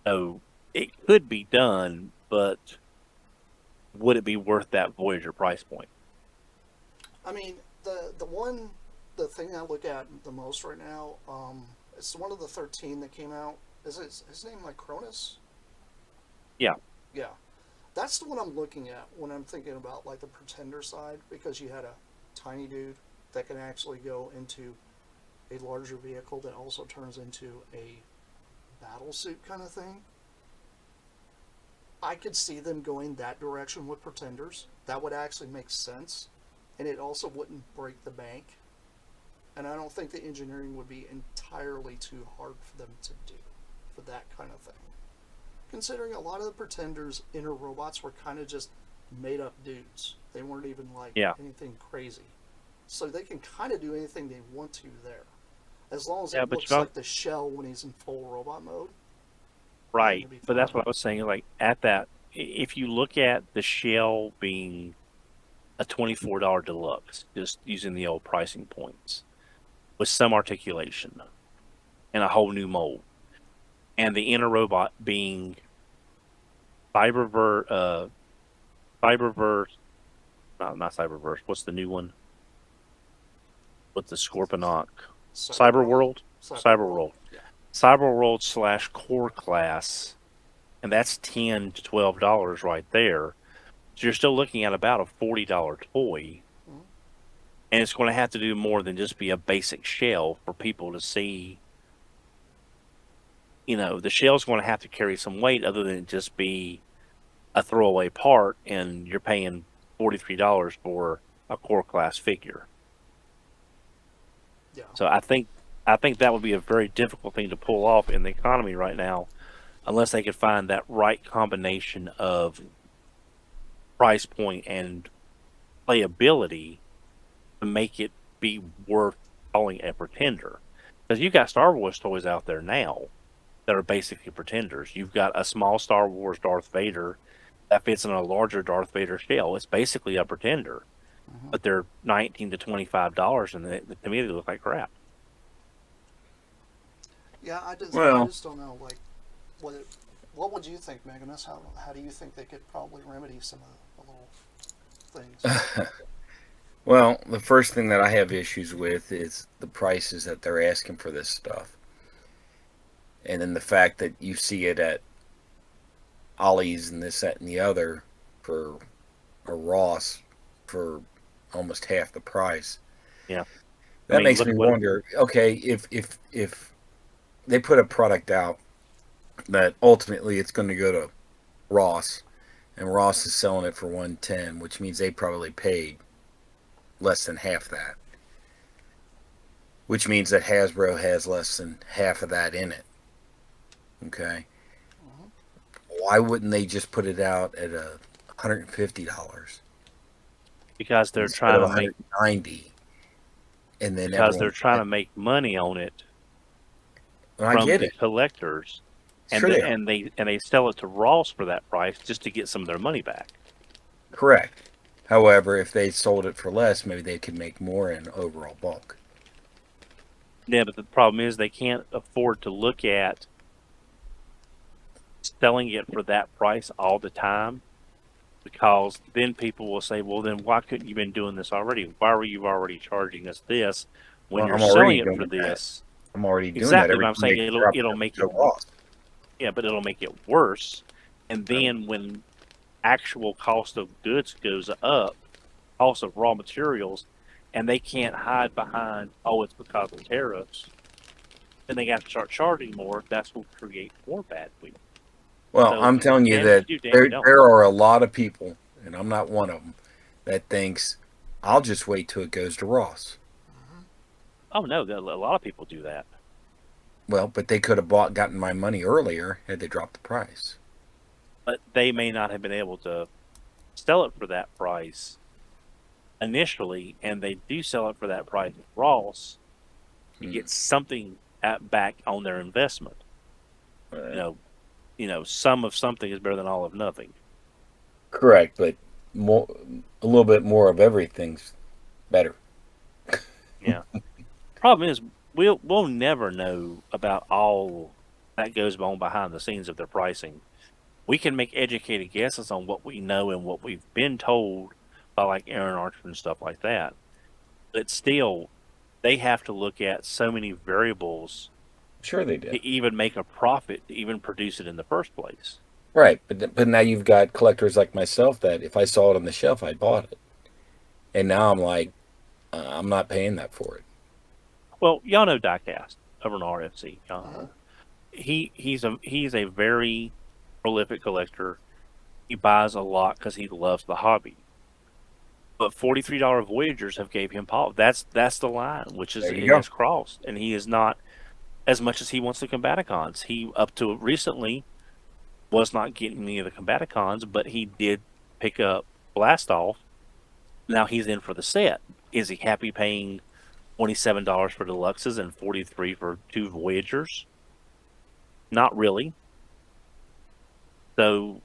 So it could be done, but would it be worth that Voyager price point? I mean, the thing I look at the most right now, it's one of the 13 that came out. Is his name like Cronus? Yeah. Yeah. That's the one I'm looking at when I'm thinking about like the pretender side, because you had a tiny dude that can actually go into a larger vehicle that also turns into a battle suit kind of thing. I could see them going that direction with pretenders. That would actually make sense, and it also wouldn't break the bank. And I don't think the engineering would be entirely too hard for them to do for that kind of thing. Considering a lot of the pretenders' inner robots were kind of just made up dudes. They weren't even like anything crazy. So they can kind of do anything they want to there. As long as it looks like the shell when he's in full robot mode. Right. But that's what I was saying. Like, at that, if you look at the shell being a $24 deluxe, just using the old pricing points, with some articulation and a whole new mold, and the inner robot being Cyberverse, no, not Cyberverse, what's the new one? With the Scorponok? Cyberworld? Cyberworld. Yeah. Cyberworld / core class and that's $10 to $12 right there. So you're still looking at about a $40 toy, and it's going to have to do more than just be a basic shell for people to see. The shell's going to have to carry some weight other than just be a throwaway part, and you're paying $43 for a core class figure. Yeah. So I think that would be a very difficult thing to pull off in the economy right now, unless they could find that right combination of price point and playability to make it be worth calling a pretender. Because you've got Star Wars toys out there now that are basically pretenders. You've got a small Star Wars Darth Vader that fits in a larger Darth Vader shell. It's basically a pretender, but they're $19 to $25, and to me they look like crap. Yeah, I Well, just don't know. Like, what would you think, Megamus? How do you think they could probably remedy some of the little things? well, the first thing that I have issues with is the prices that they're asking for this stuff, and then the fact that you see it at Ollie's and this, that, and the other for a Ross for almost half the price. Yeah, I That mean, makes look me at what. wonder. Okay, if they put a product out that ultimately it's going to go to Ross, and Ross is selling it for 110, which means they probably paid less than half that. Which means that Hasbro has less than half of that in it. Okay, Mhm. why wouldn't they just put it out at $150 because they're instead trying of to make 190, and then because they're everyone? trying to make money on it Well, I from get the it. collectors, and Sure they the, are. and they sell it to Ross for that price just to get some of their money back. Correct. However, if they sold it for less, maybe they could make more in overall bulk. Yeah, but the problem is they can't afford to look at selling it for that price all the time, because then people will say, well, then why couldn't you been doing this already? Why were you already charging us this when Well, you're I'm already selling it for doing that. this? I'm already doing that Exactly, every but I'm time they saying drop it'll it make it to Ross. yeah, but it'll make it worse. And then when actual cost of goods goes up, cost of raw materials, and they can't hide behind, oh, it's because of tariffs, then they have to start charging more. That's what will create more bad will. Well, So I'm telling you damn if you that do, damn you there don't. are a lot of people, and I'm not one of them, that thinks I'll just wait till it goes to Ross. Mhm. Oh no, a lot of people do that, Well, but they could have gotten my money earlier had they dropped the price. but they may not have been able to sell it for that price initially, and they do sell it for that price at Ross to Hmm. get something back on their investment. You Uh, know, some of something is better than all of nothing. Correct, but more, a little bit more of everything's better. Yeah. Problem is, we'll never know about all that goes on behind the scenes of their pricing. We can make educated guesses on what we know and what we've been told by like Aaron Archer and stuff like that. But still, they have to look at so many variables Sure they did. to even make a profit to even produce it in the first place. Right, but now you've got collectors like myself that if I saw it on the shelf, I bought it, and now I'm like, I'm not paying that for it. Well, y'all know Diecast over in RFC. Uh-huh. He's a very prolific collector. He buys a lot because he loves the hobby. But $43 Voyagers have gave him pause. That's the line, which is There you it go. has crossed, and he is not as much as he wants the Combaticons. He up to recently was not getting any of the Combaticons, but he did pick up Blastoff. Now he's in for the set. Is he happy paying $27 for deluxes and 43 for two Voyagers? Not really. So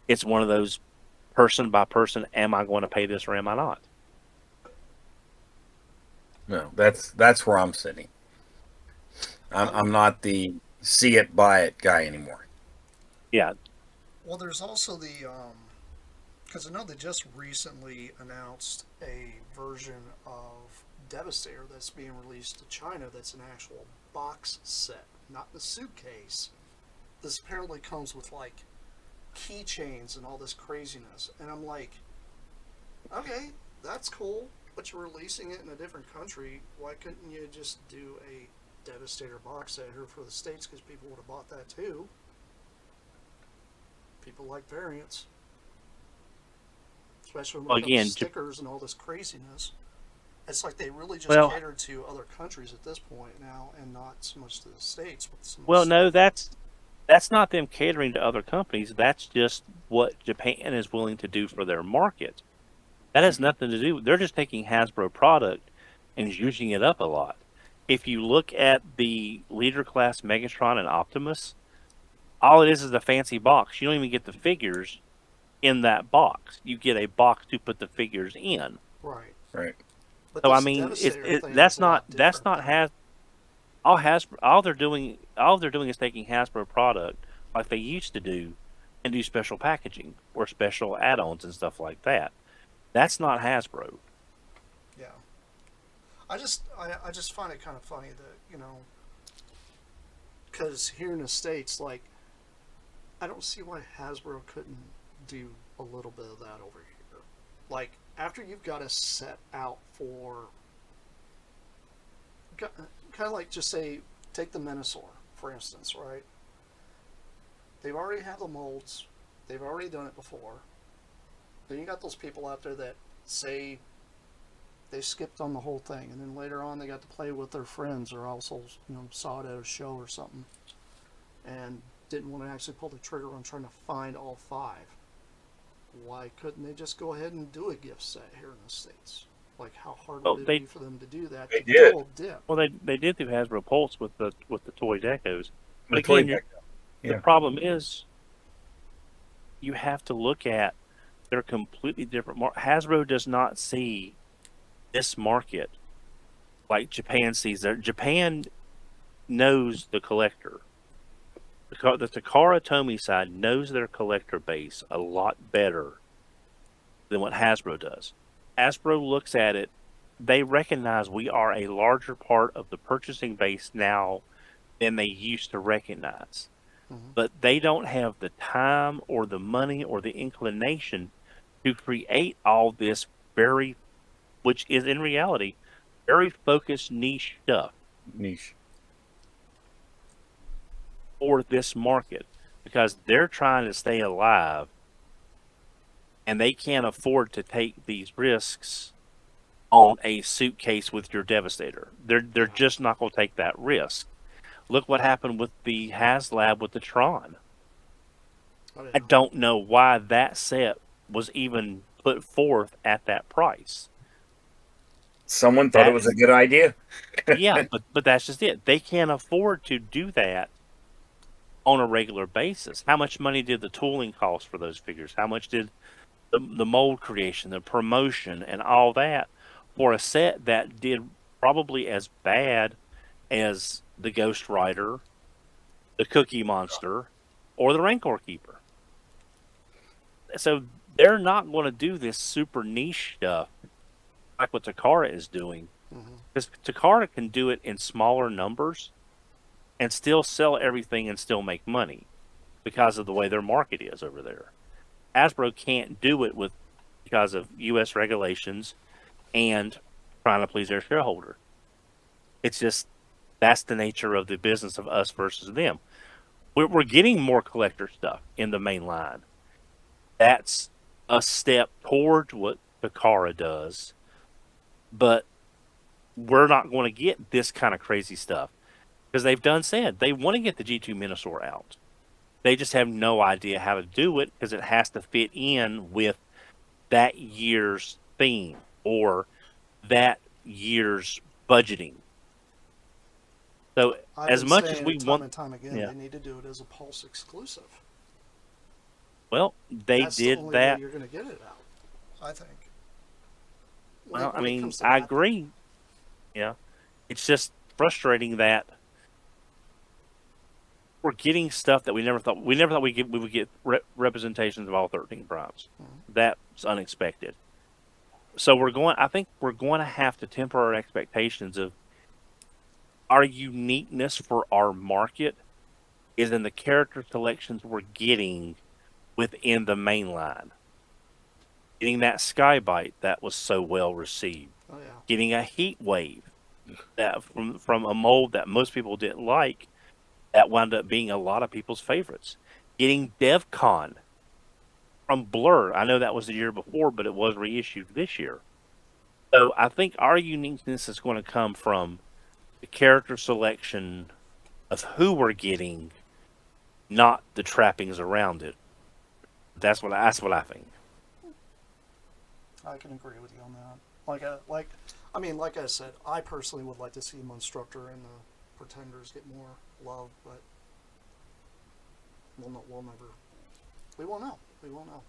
it's one of those person by person. Am I going to pay this or am I not? No, that's where I'm sitting. I'm I'm I'm not the see it buy it guy anymore. Yeah, Well, there's also the because I know they just recently announced a version of Devastator that's being released to China. That's an actual box set, not the suitcase, this apparently comes with like keychains and all this craziness, and I'm like, okay, that's cool, but you're releasing it in a different country. Why couldn't you just do a Devastator box set here for the States? Because people would have bought that too. People like variants, especially when Well, it comes to again, stickers and all this craziness. It's like they really just well, catered to other countries at this point now, and not so much to the States with some of the well, no, stuff. that's not them catering to other companies. That's just what Japan is willing to do for their market. That has nothing to do. They're just taking Hasbro product and using it up a lot. If you look at the leader class Megatron and Optimus, all it is a fancy box. You don't even get the figures in that box. You get a box to put the figures in. Right. Right. But So I this mean, Devastator thing is that's a lot not different. Hasbro. All they're doing is taking Hasbro product like they used to do, and do special packaging or special add-ons and stuff like that. That's not Hasbro. Yeah. I just find it kind of funny that, because here in the States, like, I don't see why Hasbro couldn't do a little bit of that over here. Like, after you've got a set out for, kind of like, just say, take the Minosaur, for instance, right? They've already had the molds, they've already done it before. Then you got those people out there that say they skipped on the whole thing, and then later on they got to play with their friends, or also saw it at a show or something, and didn't want to actually pull the trigger on trying to find all five. Why couldn't they just go ahead and do a gift set here in the States? Like, how hard Well, would it they be for them to do that They to did. double dip? well they did through Hasbro Pulse with the toy decos. But The toy again, deck. the Yeah. problem is you have to look at they're completely different. Hasbro does not see this market like Japan sees it. Japan knows the collector. The Takara Tomy side knows their collector base a lot better than what Hasbro does. Hasbro looks at it, they recognize we are a larger part of the purchasing base now than they used to recognize. Mm-hmm. But they don't have the time or the money or the inclination to create all this which is in reality, very focused niche stuff Niche. for this market because they're trying to stay alive and they can't afford to take these risks on a suitcase with your Devastator. They're just not going to take that risk. Look what happened with the HasLab with the Tron. Oh, yeah. I don't know why that set was even put forth at that price. Someone thought it was a good idea. Yeah, but that's just it. They can't afford to do that on a regular basis. How much money did the tooling cost for those figures? How much did the mold creation, the promotion, and all that for a set that did probably as bad as the Ghost Rider, the Cookie Monster, or the Rancor Keeper? So they're not going to do this super niche stuff like what Takara is doing. Because Takara can do it in smaller numbers and still sell everything and still make money because of the way their market is over there. Hasbro can't do it because of U.S. regulations and trying to please their shareholder. It's just that's the nature of the business of us versus them. We're getting more collector stuff in the main line. That's a step towards what Takara does, but we're not going to get this kind of crazy stuff because they've said they want to get the G2 Minosaur out. They just have no idea how to do it because it has to fit in with that year's theme or that year's budgeting. So I've as been much as saying we it time want, and time again, yeah. they need to do it as a Pulse exclusive. Well, they That's did the only that. way you're going to get it out, I think. Well, I When it mean, comes to I that. agree. Yeah, it's just frustrating that we're getting stuff that we never thought we would get representations of all 13 primes. That's unexpected. So I think we're going to have to temper our expectations of our uniqueness for our market is in the character selections we're getting within the main line. Getting that Skybite that was so well received. Oh yeah. Getting a Heat Wave that from a mold that most people didn't like, that wound up being a lot of people's favorites. Getting DevCon from Blur. I know that was the year before, but it was reissued this year. So I think our uniqueness is going to come from the character selection of who we're getting, not the trappings around it. That's what I think. I can agree with you on that. Like I said, I personally would like to see Monstructor and the Pretenders get more love, but we won't know. We won't know.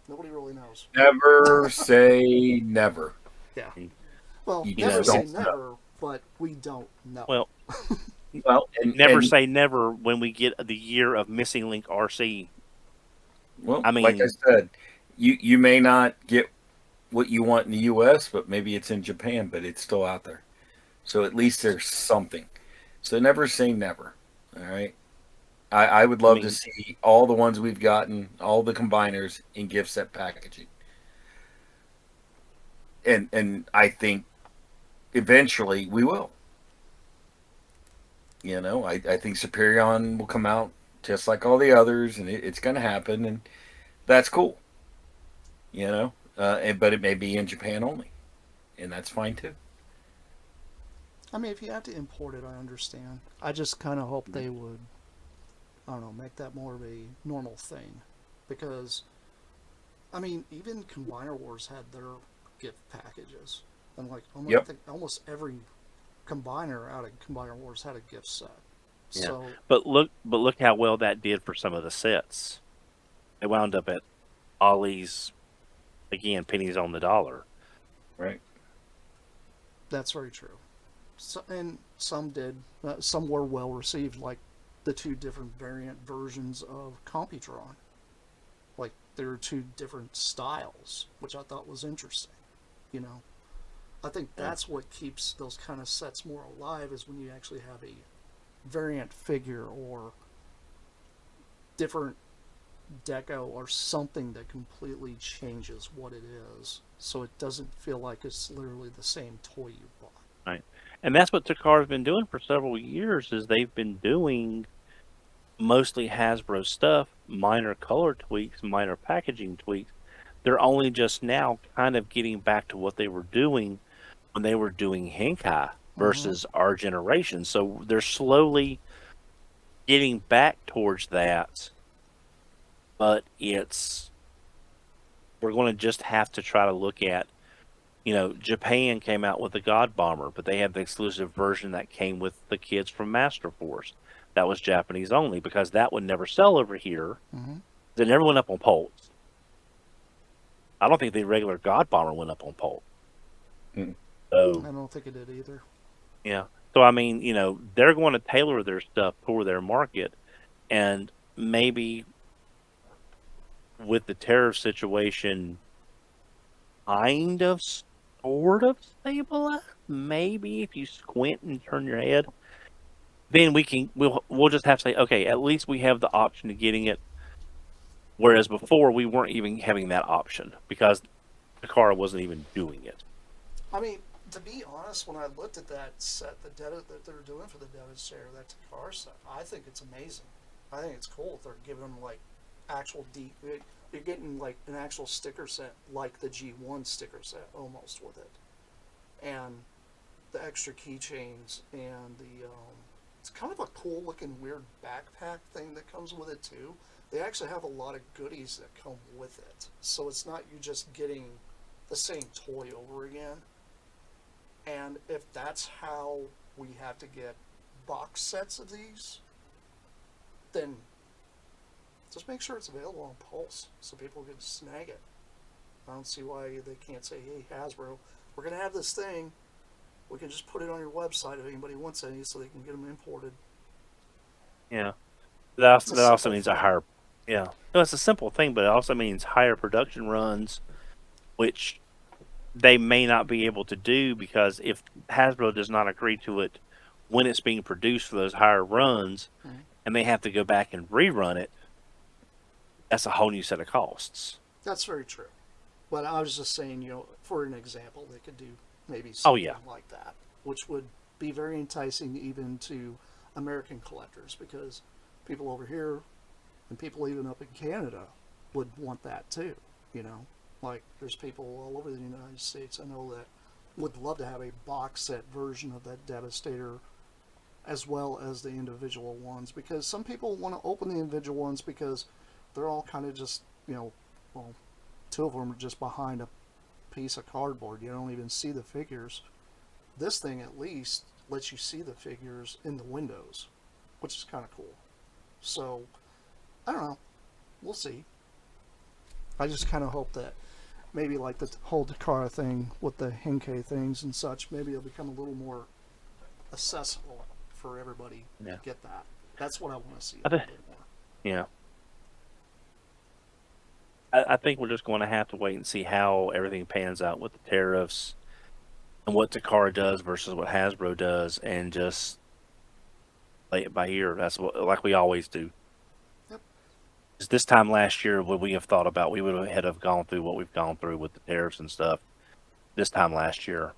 Nobody really knows. Never say never. Yeah. Well, You never just say don't never, know. but we don't know. Well, Well, never say never when we get the year of Missing Link RC. Well, I mean, like I said, you may not get what you want in the U.S., but maybe it's in Japan, but it's still out there. So at least there's something. So never say never. All right. I would love to see all the ones we've gotten, all the combiners in gift set packaging. And I think eventually we will. You know, I think Superion will come out just like all the others, and it's going to happen, and that's cool. You know, but it may be in Japan only, and that's fine too. I mean, if you have to import it, I understand. I just kind of hope they would, I don't know, make that more of a normal thing. Because, I mean, even Combiner Wars had their gift packages. And, like, almost, Yep. I think almost every combiner out of Combiner Wars had a gift set. yeah. So, But look how well that did for some of the sets. They wound up at Ollie's, again, pennies on the dollar. Right. that's very true. So, and some did. Some were well received, like the two different variant versions of Computron. Like, there are two different styles, which I thought was interesting. You know, I think that's what keeps those kind of sets more alive, is when you actually have a variant figure or different deco or something that completely changes what it is, so it doesn't feel like it's literally the same toy you bought. Right. And that's what Takara's been doing for several years, is they've been doing mostly Hasbro stuff, minor color tweaks, minor packaging tweaks. They're only just now kind of getting back to what they were doing when they were doing Henkai versus our generation. So they're slowly getting back towards that, but we're going to just have to try to look at, Japan came out with the God Bomber, but they had the exclusive version that came with the kids from Master Force. That was Japanese only, because that would never sell over here. They never went up on Pulse. I don't think the regular God Bomber went up on Pulse. So, I don't think it did either. yeah. So, I mean, they're going to tailor their stuff for their market, and maybe with the tariff situation kind of, sort of stabilized, maybe if you squint and turn your head, then we'll just have to say, okay, at least we have the option of getting it. Whereas before, we weren't even having that option because Takara wasn't even doing it. I mean, to be honest, when I looked at that set, the data that they're doing for the Devil's Share, that Takara set, I think it's amazing. I think it's cool if they're giving them like actual you're getting like an actual sticker set, like the G1 sticker set, almost with it, and the extra keychains and the it's kind of a cool looking weird backpack thing that comes with it too. They actually have a lot of goodies that come with it, so it's not you just getting the same toy over again. And if that's how we have to get box sets of these, then just make sure it's available on Pulse so people can snag it. I don't see why they can't say, hey, Hasbro, we're going to have this thing. We can just put it on your website if anybody wants any so they can get them imported. Yeah. That also means thing. a higher... Yeah. No, it's a simple thing, but it also means higher production runs, which they may not be able to do, because if Hasbro does not agree to it when it's being produced for those higher runs, and they have to go back and rerun it, that's a whole new set of costs. That's very true. But I was just saying, for an example, they could do maybe Oh something yeah, like that, which would be very enticing even to American collectors because people over here and people even up in Canada would want that too. You know, like there's people all over the United States I know that would love to have a box set version of that Devastator as well as the individual ones because some people want to open the individual ones because they're all kind of just, well, two of them are just behind a piece of cardboard. You don't even see the figures. This thing at least lets you see the figures in the windows, which is kind of cool. So, I don't know. We'll see. I just kind of hope that maybe like the whole Takara thing with the Henkei things and such, maybe it'll become a little more accessible for everybody yeah. to get that. That's what I want to see I a think, little bit more. yeah. I think we're just going to have to wait and see how everything pans out with the tariffs and what Takara does versus what Hasbro does, and just play it by ear. That's what, like we always do. Yep. 'Cause this time last year, would we have thought about we would have gone through what we've gone through with the tariffs and stuff? This time last year,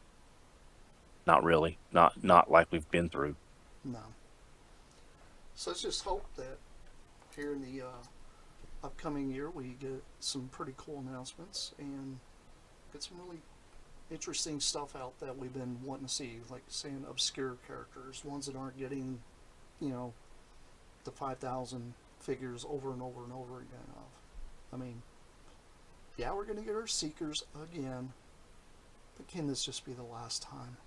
not really. Not like we've been through. No. So let's just hope that here in the upcoming year we get some pretty cool announcements and get some really interesting stuff out that we've been wanting to see, like saying obscure characters, ones that aren't getting, the 5,000 figures over and over and over again of. I mean, yeah, we're going to get our Seekers again, but can this just be the last time?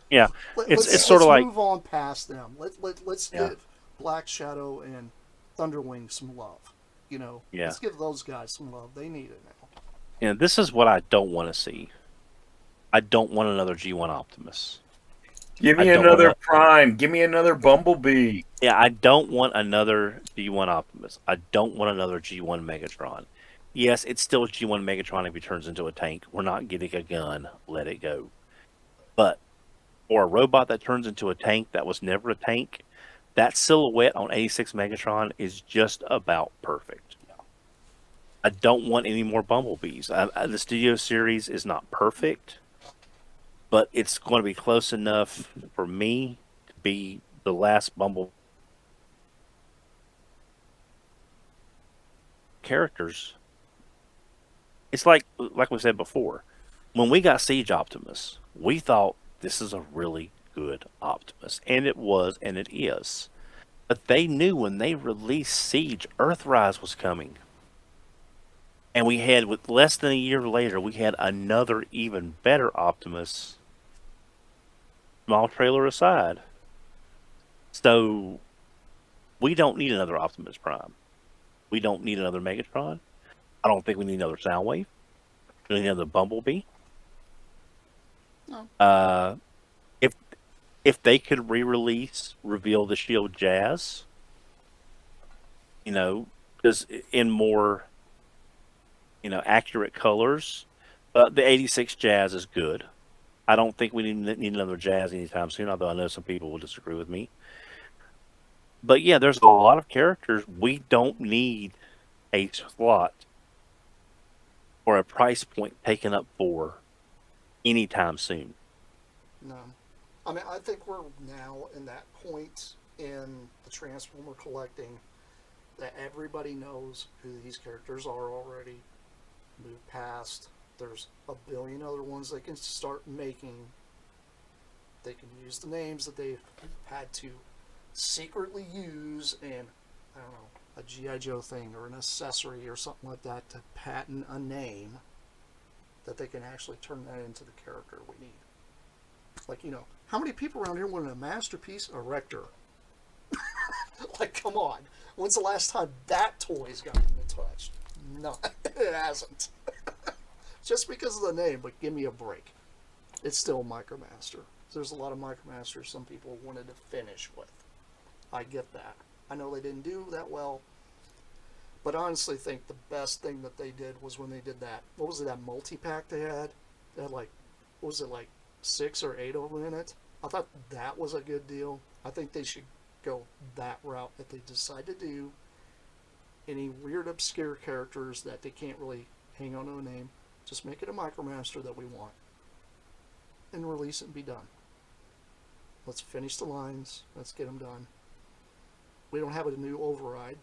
Yeah, it's sort of like move on past them. Let's yeah, give Black Shadow and Thunderwing some love. yeah. Let's give those guys some love. They need it now. And this is what I don't want to see. I don't want another G1 Optimus. Give I me don't another want Prime. Give me another Bumblebee. Yeah, I don't want another G1 Optimus. I don't want another G1 Megatron. Yes, it's still a G1 Megatron if he turns into a tank. We're not getting a gun. Let it go. But for a robot that turns into a tank that was never a tank, that silhouette on 86 Megatron is just about perfect. I don't want any more Bumblebees. The Studio Series is not perfect, but it's going to be close enough for me to be the last Bumblebee characters. It's like we said before, when we got Siege Optimus, we thought this is a really good Optimus, and it was, and it is. But they knew when they released Siege, Earthrise was coming. And we had, with less than a year later, we had another even better Optimus, small trailer aside. So, we don't need another Optimus Prime. We don't need another Megatron. I don't think we need another Soundwave. We need another Bumblebee. No. If they could re-release Reveal the Shield Jazz, because in more accurate colors, the 86 Jazz is good. I don't think we need another Jazz anytime soon, although I know some people will disagree with me. But yeah, there's a lot of characters we don't need a slot or a price point taken up for anytime soon. No. I mean, I think we're now in that point in the Transformer collecting that everybody knows who these characters are already. Move past. There's a billion other ones they can start making. They can use the names that they've had to secretly use and, I don't know, a G.I. Joe thing or an accessory or something like that to patent a name that they can actually turn that into the character we need. Like, how many people around here want a Masterpiece Erector? Like, come on. When's the last time that toy's gotten touched? No, it hasn't. Just because of the name, but give me a break. It's still Micromaster. There's a lot of Micromasters some people wanted to finish with. I get that. I know they didn't do that well, but I honestly think the best thing that they did was when they did that. What was it, that multi-pack they had? They had what was it, 6 or 8 of them in it? I thought that was a good deal. I think they should go that route if they decide to do any weird obscure characters that they can't really hang on to a name. Just make it a Micromaster that we want and release it and be done. Let's finish the lines. Let's get them done. We don't have a new override.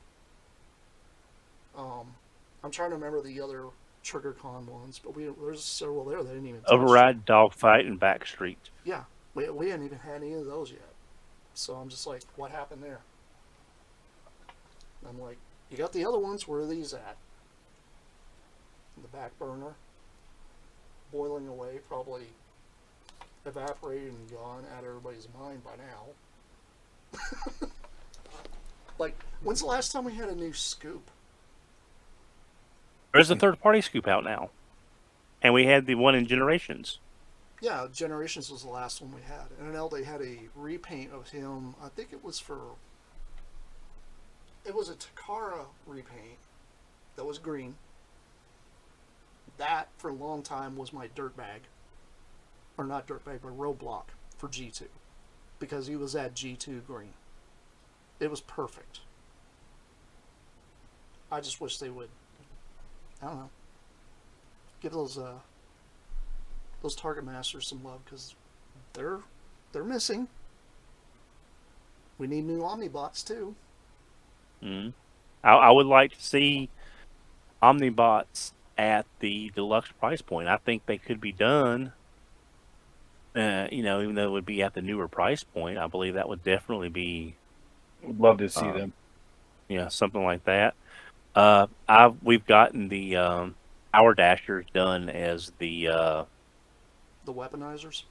I'm trying to remember the other TriggerCon ones, but there's several there that didn't even touch. Override, Dogfight, and Backstreet. Yeah, we hadn't even had any of those yet. So I'm just like, what happened there? I'm like, you got the other ones, where are these at? In the back burner, boiling away, probably evaporated and gone out of everybody's mind by now. Like, when's the last time we had a new scoop? There's a third-party scoop out now, and we had the one in Generations. Yeah, Generations was the last one we had. And I know they had a repaint of him. I think it was it was a Takara repaint that was green. That, for a long time, was my dirtbag. Or not dirtbag, but roadblock for G2. Because he was at G2 green. It was perfect. I just wish they would, I don't know, give those Target Masters some love, because they're missing. We need new Omnibots too. Mm. I would like to see Omnibots at the deluxe price point. I think they could be done. Even though it would be at the newer price point, I believe that would definitely be. Would love to see them. Yeah, something like that. We've gotten the Hour Dashers done as the weaponizers.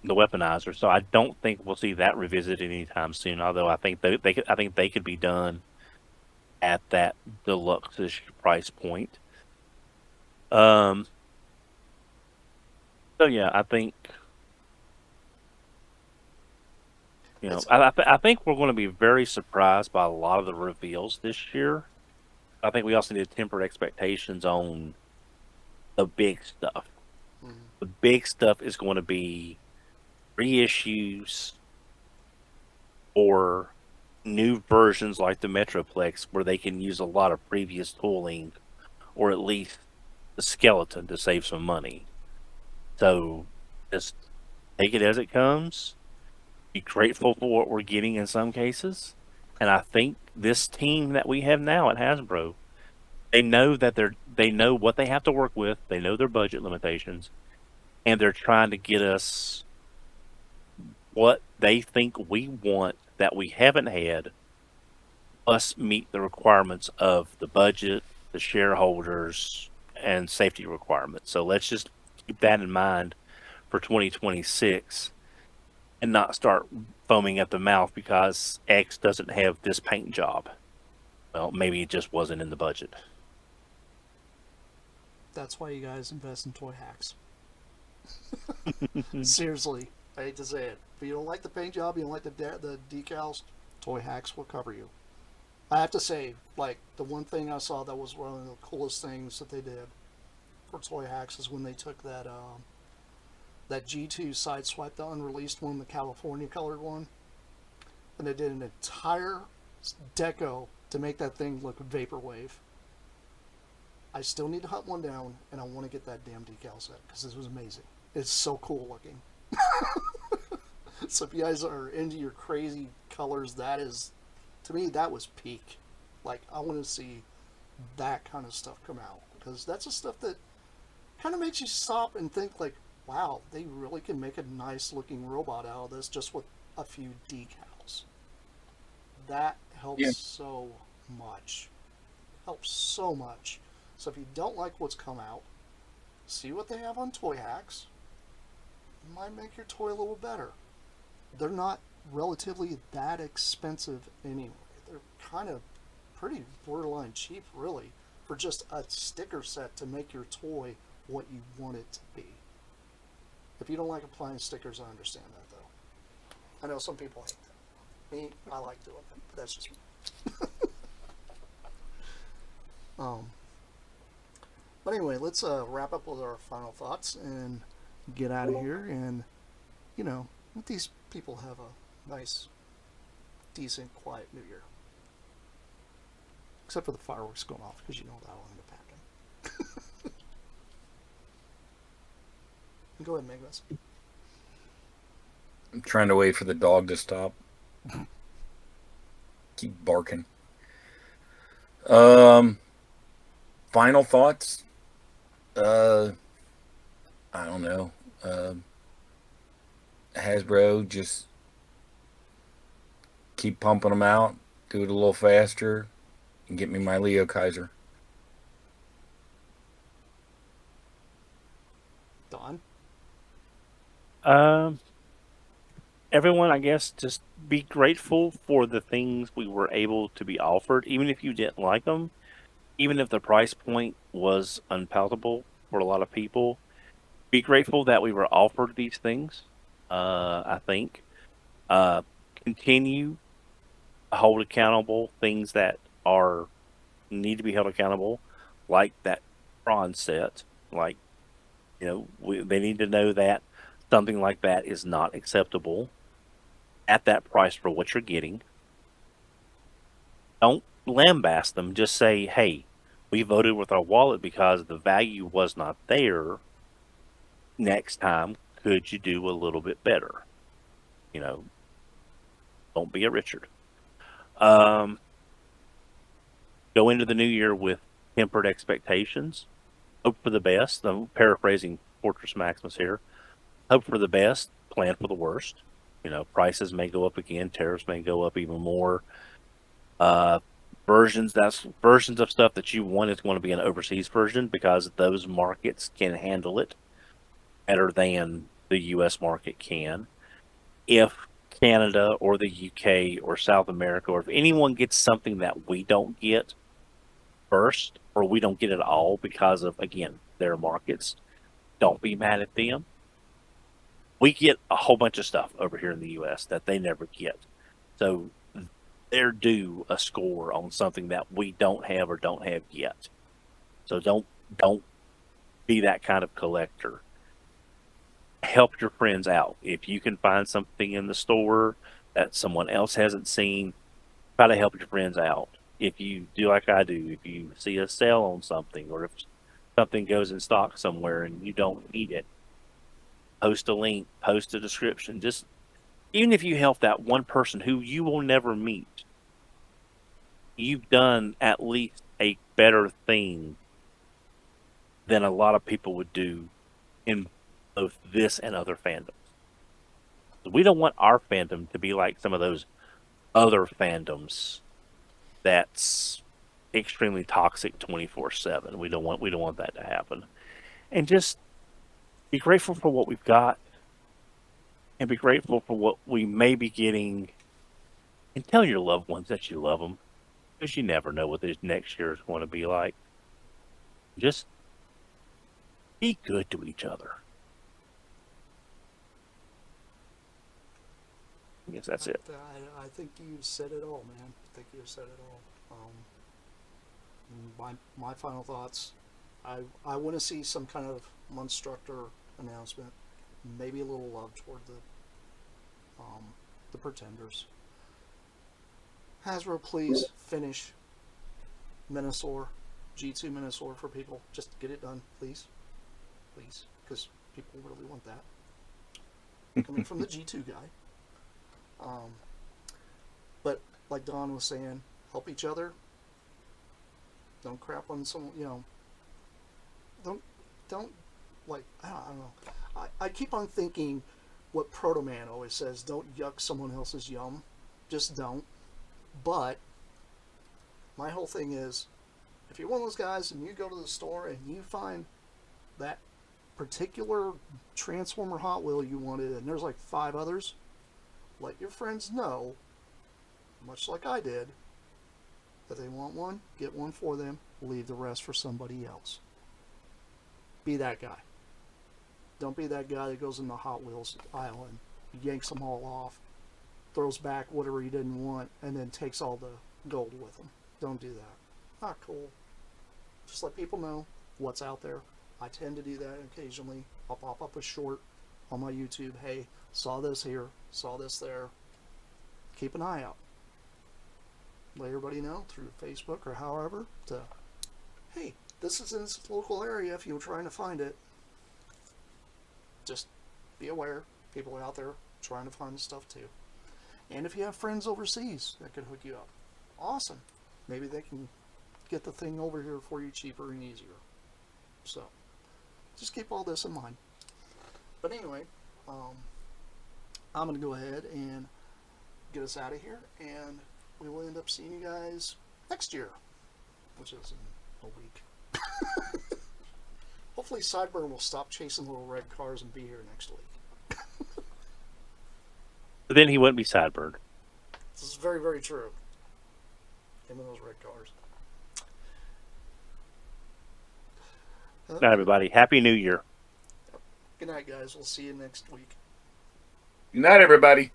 The weaponizer. So I don't think we'll see that revisited anytime soon. Although I think they could be done at that deluxe-ish price point. So yeah, I think I think we're going to be very surprised by a lot of the reveals this year. I think we also need to temper expectations on the big stuff. Mm-hmm. The big stuff is going to be reissues or new versions like the Metroplex, where they can use a lot of previous tooling, or at least the skeleton, to save some money. So just take it as it comes. Be grateful for what we're getting in some cases. And I think this team that we have now at Hasbro, they know what they have to work with. They know their budget limitations, and they're trying to get us what they think we want that we haven't had, plus meet the requirements of the budget, the shareholders, and safety requirements. So let's just keep that in mind for 2026 and not start foaming at the mouth because X doesn't have this paint job. Well, maybe it just wasn't in the budget. That's why you guys invest in toy hacks. Seriously, I hate to say it. If you don't like the paint job, you don't like the decals, toy hacks will cover you. I have to say, like, the one thing I saw that was one of the coolest things that they did for toy hacks is when they took that G2 sideswiped the unreleased one, the California colored one, and they did an entire deco to make that thing look vaporwave. I still need to hunt one down, and I want to get that damn decal set because this was amazing. It's so cool looking. So if you guys are into your crazy colors, that is, to me, that was peak. Like, I want to see that kind of stuff come out, because that's the stuff that kind of makes you stop and think, like, wow, they really can make a nice looking robot out of this just with a few decals. That helps so much. Helps so much. So if you don't like what's come out, see what they have on Toy Hacks. It might make your toy a little better. They're not relatively that expensive anyway. They're kind of pretty borderline cheap, really, for just a sticker set to make your toy what you want it to be. If you don't like applying stickers, I understand that, though. I know some people hate that. Me, I like doing it, but that's just me. But anyway, let's wrap up with our final thoughts and get out of here, and let these people have a nice decent, quiet New Year. Except for the fireworks going off, because you know that'll end up happening. Go ahead, Magnus. I'm trying to wait for the dog to stop. Keep barking. Um, Final thoughts? Uh, I don't know. Hasbro, just keep pumping them out. Do it a little faster, and get me my Leo Kaiser. Don? Um, Everyone, I guess, just be grateful for the things we were able to be offered, even if you didn't like them, even if the price point was unpalatable for a lot of people. Be grateful that we were offered these things. I think uh, continue to hold accountable things that are need to be held accountable, like that prawn set. Like they need to know that something like that is not acceptable at that price for what you're getting. Don't lambaste them. Just say, hey, we voted with our wallet because the value was not there. Next time, could you do a little bit better? You know, don't be a Richard. Um, Go into the new year with tempered expectations. Hope for the best. I'm paraphrasing Fortress Maximus here. Hope for the best, plan for the worst. Prices may go up again, tariffs may go up even more. Uh, versions of stuff that you want is going to be an overseas version because those markets can handle it better than the U.S. market can. If Canada or the UK or South America, or if anyone gets something that we don't get first, or we don't get it all because of, again, their markets, don't be mad at them. We get a whole bunch of stuff over here in the U.S. that they never get. So they're due a score on something that we don't have or don't have yet. So don't be that kind of collector. Help your friends out. If you can find something in the store that someone else hasn't seen, try to help your friends out. If you do like I do, if you see a sale on something, or if something goes in stock somewhere and you don't need it, post a link, post a description. Just even if you help that one person who you will never meet, you've done at least a better thing than a lot of people would do in both this and other fandoms. We don't want our fandom to be like some of those other fandoms that's extremely toxic 24/7. We don't want that to happen. And just be grateful for what we've got and be grateful for what we may be getting, and tell your loved ones that you love them, because you never know what this next year is going to be like. Just be good to each other. I guess that's it. I think you said it all, man. I think you said it all. My final thoughts. I want to see some kind of Monstructor announcement. Maybe a little love toward the Pretenders. Hasbro, please finish Minosaur, G2 Minosaur for people. Just get it done, please. Please, because people really want that. Coming from the G2 guy. But like Don was saying, help each other. Don't crap on someone, don't like, I don't know. I keep on thinking what Proto Man always says, don't yuck someone else's yum. Just don't. But my whole thing is, if you're one of those guys and you go to the store and you find that particular Transformer Hot Wheel you wanted and there's like 5 others, let your friends know, much like I did, that they want one, get one for them, leave the rest for somebody else. Be that guy. Don't be that guy that goes in the Hot Wheels aisle and yanks them all off, throws back whatever he didn't want, and then takes all the gold with him. Don't do that. Not cool. Just let people know what's out there. I tend to do that occasionally. I'll pop up a short on my YouTube. Hey, saw this here, saw this there. Keep an eye out. let everybody know through Facebook or however to, hey, this is in this local area if you're trying to find it. Just be aware, people are out there trying to find stuff too. And if you have friends overseas that could hook you up, awesome. Maybe they can get the thing over here for you cheaper and easier. So, just keep all this in mind. But anyway, I'm going to go ahead and get us out of here, and we will end up seeing you guys next year, which is in a week. Hopefully Sideburn will stop chasing little red cars and be here next week. But then he wouldn't be Sideburn. This is very, very true. Him and those red cars. Now, everybody, Happy New Year. Good night, guys. We'll see you next week. Good night, everybody.